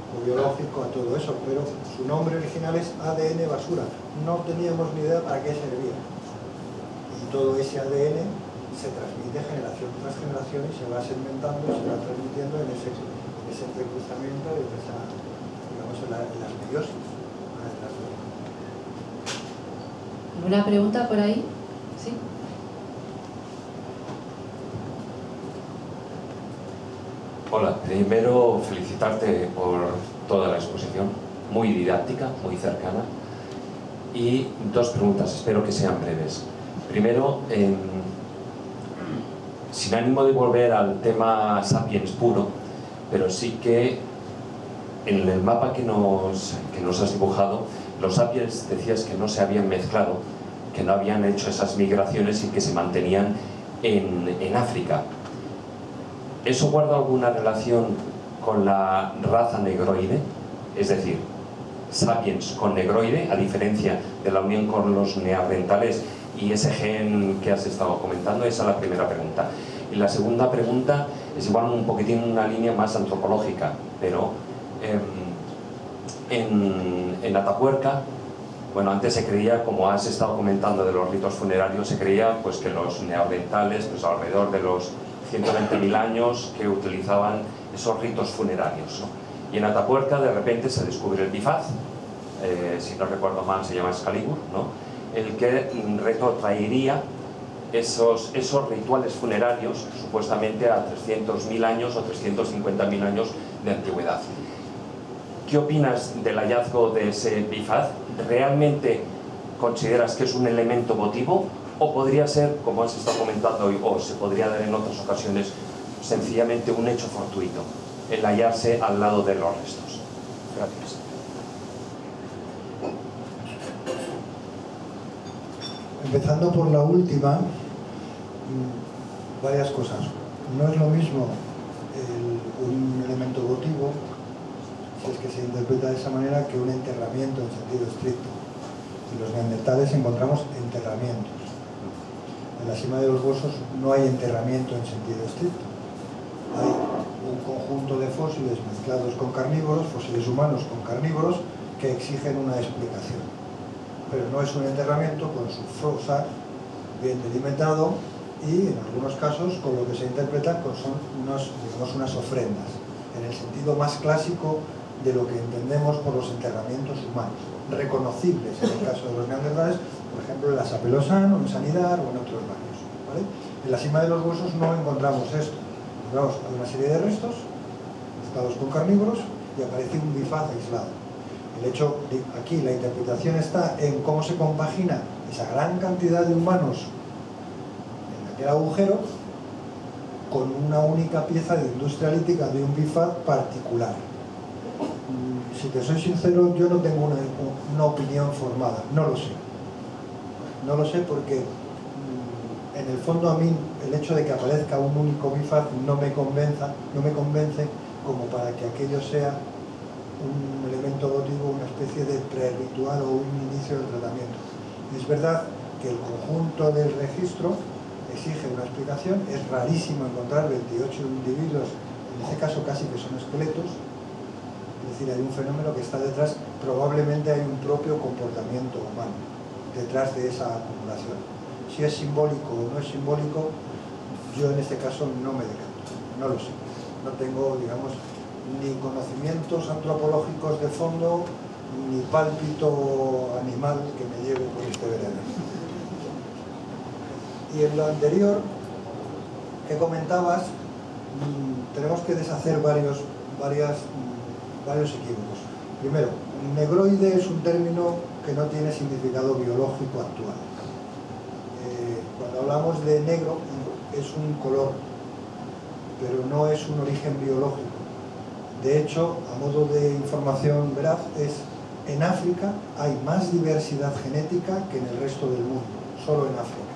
o biológico a todo eso, pero su nombre original es ADN basura. No teníamos ni idea para qué servía. Y todo ese ADN se transmite generación tras generación y se va segmentando y se va transmitiendo en ese entrecruzamiento y en esa, digamos, en las meiosis. ¿Alguna pregunta por ahí? ¿Sí? Hola, primero felicitarte por toda la exposición, muy didáctica, muy cercana. Y 2 preguntas, espero que sean breves. Primero, sin ánimo de volver al tema Sapiens puro, pero sí que en el mapa que nos has dibujado, los Sapiens decías que no se habían mezclado, que no habían hecho esas migraciones y que se mantenían en África. ¿Eso guarda alguna relación con la raza negroide? Es decir, sapiens con negroide, a diferencia de la unión con los neandertales y ese gen que has estado comentando. Esa es la primera pregunta. Y la segunda pregunta es igual un poquitín una línea más antropológica, pero en Atapuerca, bueno, antes se creía, como has estado comentando de los ritos funerarios, se creía pues que los neandertales, pues alrededor de los 120.000 años, que utilizaban esos ritos funerarios, ¿no? Y en Atapuerca de repente se descubre el bifaz, si no recuerdo mal se llama Excalibur, ¿no? El que retrotraería esos rituales funerarios supuestamente a 300.000 años o 350.000 años de antigüedad. ¿Qué opinas del hallazgo de ese bifaz? ¿Realmente consideras que es un elemento votivo o podría ser, como has estado comentando hoy, o se podría dar en otras ocasiones, sencillamente un hecho fortuito, el hallarse al lado de los restos? Gracias. Empezando por la última, varias cosas. No es lo mismo un elemento votivo, si es que se interpreta de esa manera, que un enterramiento en sentido estricto. En los neandertales encontramos enterramientos. En la cima de los huesos no hay enterramiento en sentido estricto. Hay un conjunto de fósiles mezclados con carnívoros, fósiles humanos con carnívoros, que exigen una explicación. Pero no es un enterramiento con su fosa bien delimitado y, en algunos casos, con lo que se interpreta son unas ofrendas, en el sentido más clásico de lo que entendemos por los enterramientos humanos, reconocibles en el caso de los neandertales, por ejemplo en la Sapelosán o en Sanidad o en otros barrios, ¿vale? En la cima de los huesos no encontramos esto, encontramos una serie de restos mezclados con carnívoros y aparece un bifaz aislado. El hecho de aquí, la interpretación está en cómo se compagina esa gran cantidad de humanos en aquel agujero con una única pieza de industria lítica de un bifaz particular. Si te soy sincero, yo no tengo una opinión formada, no lo sé. No lo sé porque en el fondo a mí el hecho de que aparezca un único bifaz no me convence como para que aquello sea un elemento votivo, una especie de prerritual o un inicio del tratamiento. Es verdad que el conjunto del registro exige una explicación, es rarísimo encontrar 28 individuos, en este caso casi que son esqueletos, es decir, hay un fenómeno que está detrás, probablemente hay un propio comportamiento humano detrás de esa acumulación. Si es simbólico o no es simbólico, yo en este caso no me decanto, no lo sé. No tengo, digamos, ni conocimientos antropológicos de fondo, ni pálpito animal que me lleve por este verano. Y en lo anterior que comentabas, tenemos que deshacer varios equívocos. Primero, negroide es un término que no tiene significado biológico actual. Cuando hablamos de negro, es un color, pero no es un origen biológico. De hecho, a modo de información veraz, en África hay más diversidad genética que en el resto del mundo, solo en África.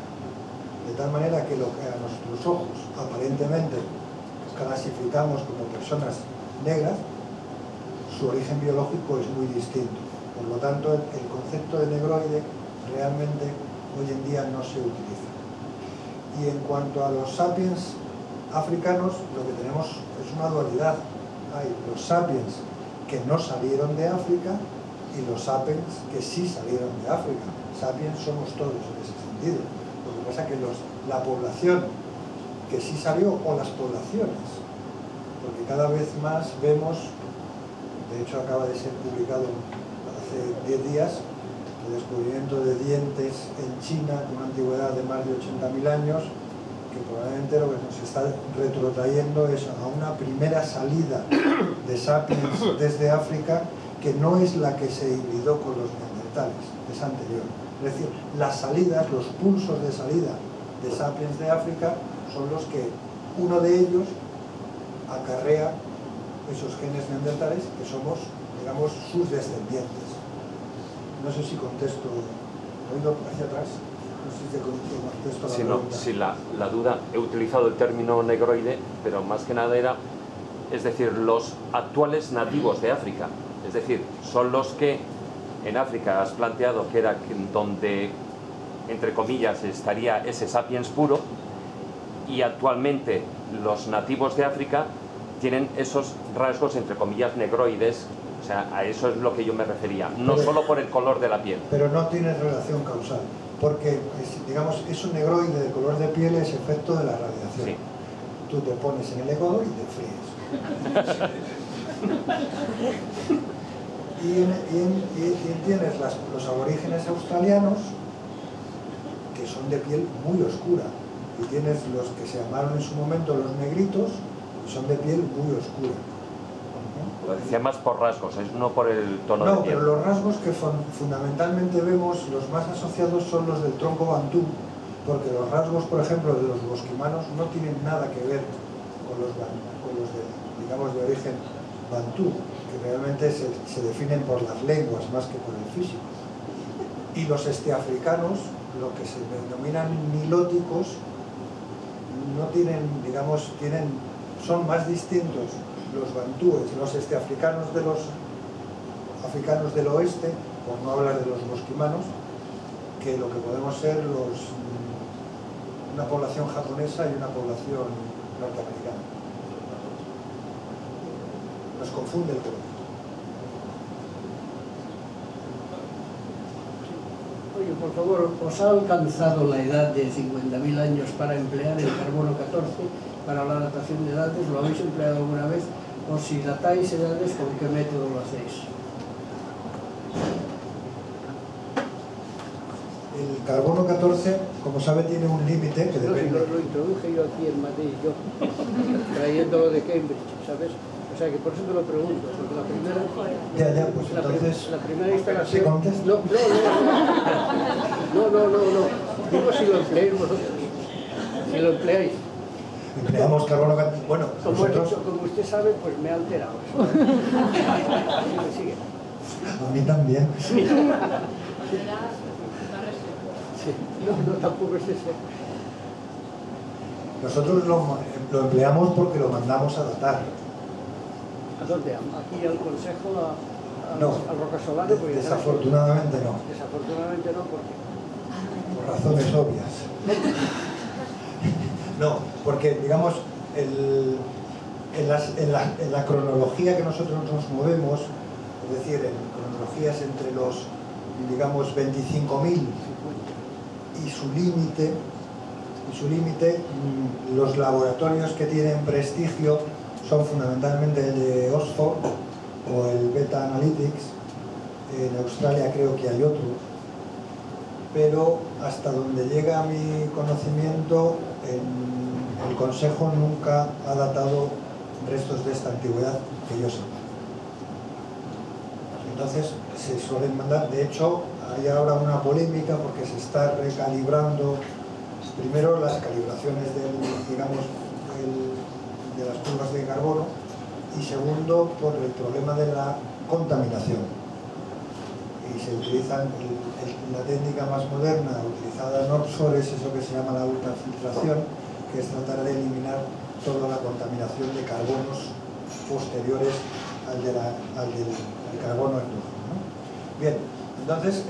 De tal manera que lo que a nuestros ojos aparentemente clasificamos como personas negras, su origen biológico es muy distinto. Por lo tanto, el concepto de negroide realmente hoy en día no se utiliza. Y en cuanto a los sapiens africanos, lo que tenemos es una dualidad. Hay los sapiens que no salieron de África y los sapiens que sí salieron de África. Sapiens somos todos en ese sentido. Lo que pasa es que la población que sí salió, o las poblaciones, porque cada vez más vemos, de hecho acaba de ser publicado hace 10 días, el descubrimiento de dientes en China con una antigüedad de más de 80.000 años, que probablemente lo que nos está retrotrayendo es a una primera salida de sapiens desde África, que no es la que se hibridó con los neandertales, es anterior. Es decir, las salidas, los pulsos de salida de sapiens de África son los que uno de ellos acarrea esos genes neandertales que somos, digamos, sus descendientes. No sé si contesto, ¿he oído hacia atrás? Si la duda, he utilizado el término negroide, pero más que nada era, es decir, los actuales nativos de África, es decir, son los que en África has planteado que era donde, entre comillas, estaría ese sapiens puro, y actualmente los nativos de África tienen esos rasgos, entre comillas, negroides. O sea, a eso es lo que yo me refería, no solo por el color de la piel. Pero no tiene relación causal, porque, digamos, es un negroide de color de piel, es efecto de la radiación. Sí. Tú te pones en el Ecuador y te fríes. y tienes los aborígenes australianos, que son de piel muy oscura, y tienes los que se llamaron en su momento los negritos, y son de piel muy oscura. Lo decía más por rasgos, no por el tono de No, piel. pero los rasgos que fundamentalmente vemos, los más asociados son los del tronco bantú, porque los rasgos, por ejemplo, de los bosquimanos no tienen nada que ver con los de, digamos, de origen bantú, que realmente se definen por las lenguas más que por el físico. Y los africanos, lo que se denominan nilóticos, no tienen, digamos, son más distintos los bantúes, los africanos de los africanos del oeste, por no hablar de los bosquimanos, que lo que podemos ser una población japonesa y una población norteamericana. Nos confunde el color. Oye, por favor, ¿os ha alcanzado la edad de 50.000 años para emplear el carbono 14 para la datación de edades? ¿Lo habéis empleado alguna vez? O si datáis edades, ¿con qué método lo hacéis? El carbono 14, como sabe, tiene un límite que depende... Lo introduje yo aquí en Madrid, trayéndolo de Cambridge, ¿sabes? O sea que por eso te lo pregunto, porque la primera... Ya, pues entonces... La primera instalación... ¿Se contesta? No. Digo si lo empleáis vosotros. Si lo empleáis. Empleamos carbono 14... Bueno, como usted sabe, pues me ha alterado. Sigue. A mí también. Sí. No, tampoco es ese. Nosotros lo empleamos porque lo mandamos a datar. ¿A dónde? ¿Aquí al Consejo? No, ¿Al Rocasolano? Desafortunadamente no. Desafortunadamente no, porque... Por razones obvias. No, porque, digamos, en la cronología que nosotros nos movemos, es decir, en cronologías entre los, digamos, 25.000 y su límite, los laboratorios que tienen prestigio son fundamentalmente el de Oxford o el Beta Analytics. En Australia creo que hay otro, pero hasta donde llega mi conocimiento, el Consejo nunca ha datado restos de esta antigüedad que yo sepa. Entonces se suelen mandar, de hecho hay ahora una polémica porque se está recalibrando primero las calibraciones de las curvas de carbono, y segundo por el problema de la contaminación. Y se utilizan la técnica más moderna utilizada en offshore, es eso que se llama la ultrafiltración, que es tratar de eliminar toda la contaminación de carbonos posteriores al del carbono endógeno, ¿no? Bien, entonces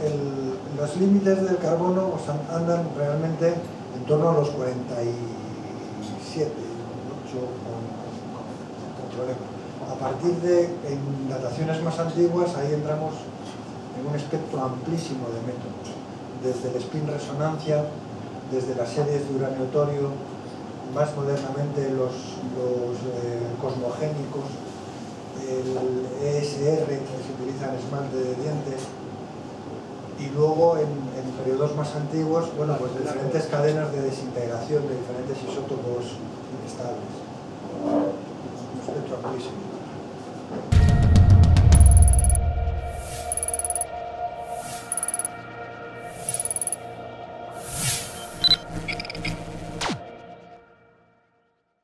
los límites del carbono pues, andan realmente en torno a los 47, 8 con problema. A partir de en dataciones más antiguas, ahí entramos en un espectro amplísimo de métodos, desde el spin resonancia, desde las series de uranio torio, más modernamente los cosmogénicos, el ESR que se utiliza en esmalte de dientes, y luego en periodos más antiguos, bueno, pues diferentes cadenas de desintegración de diferentes isótopos inestables. Un espectro amplísimo.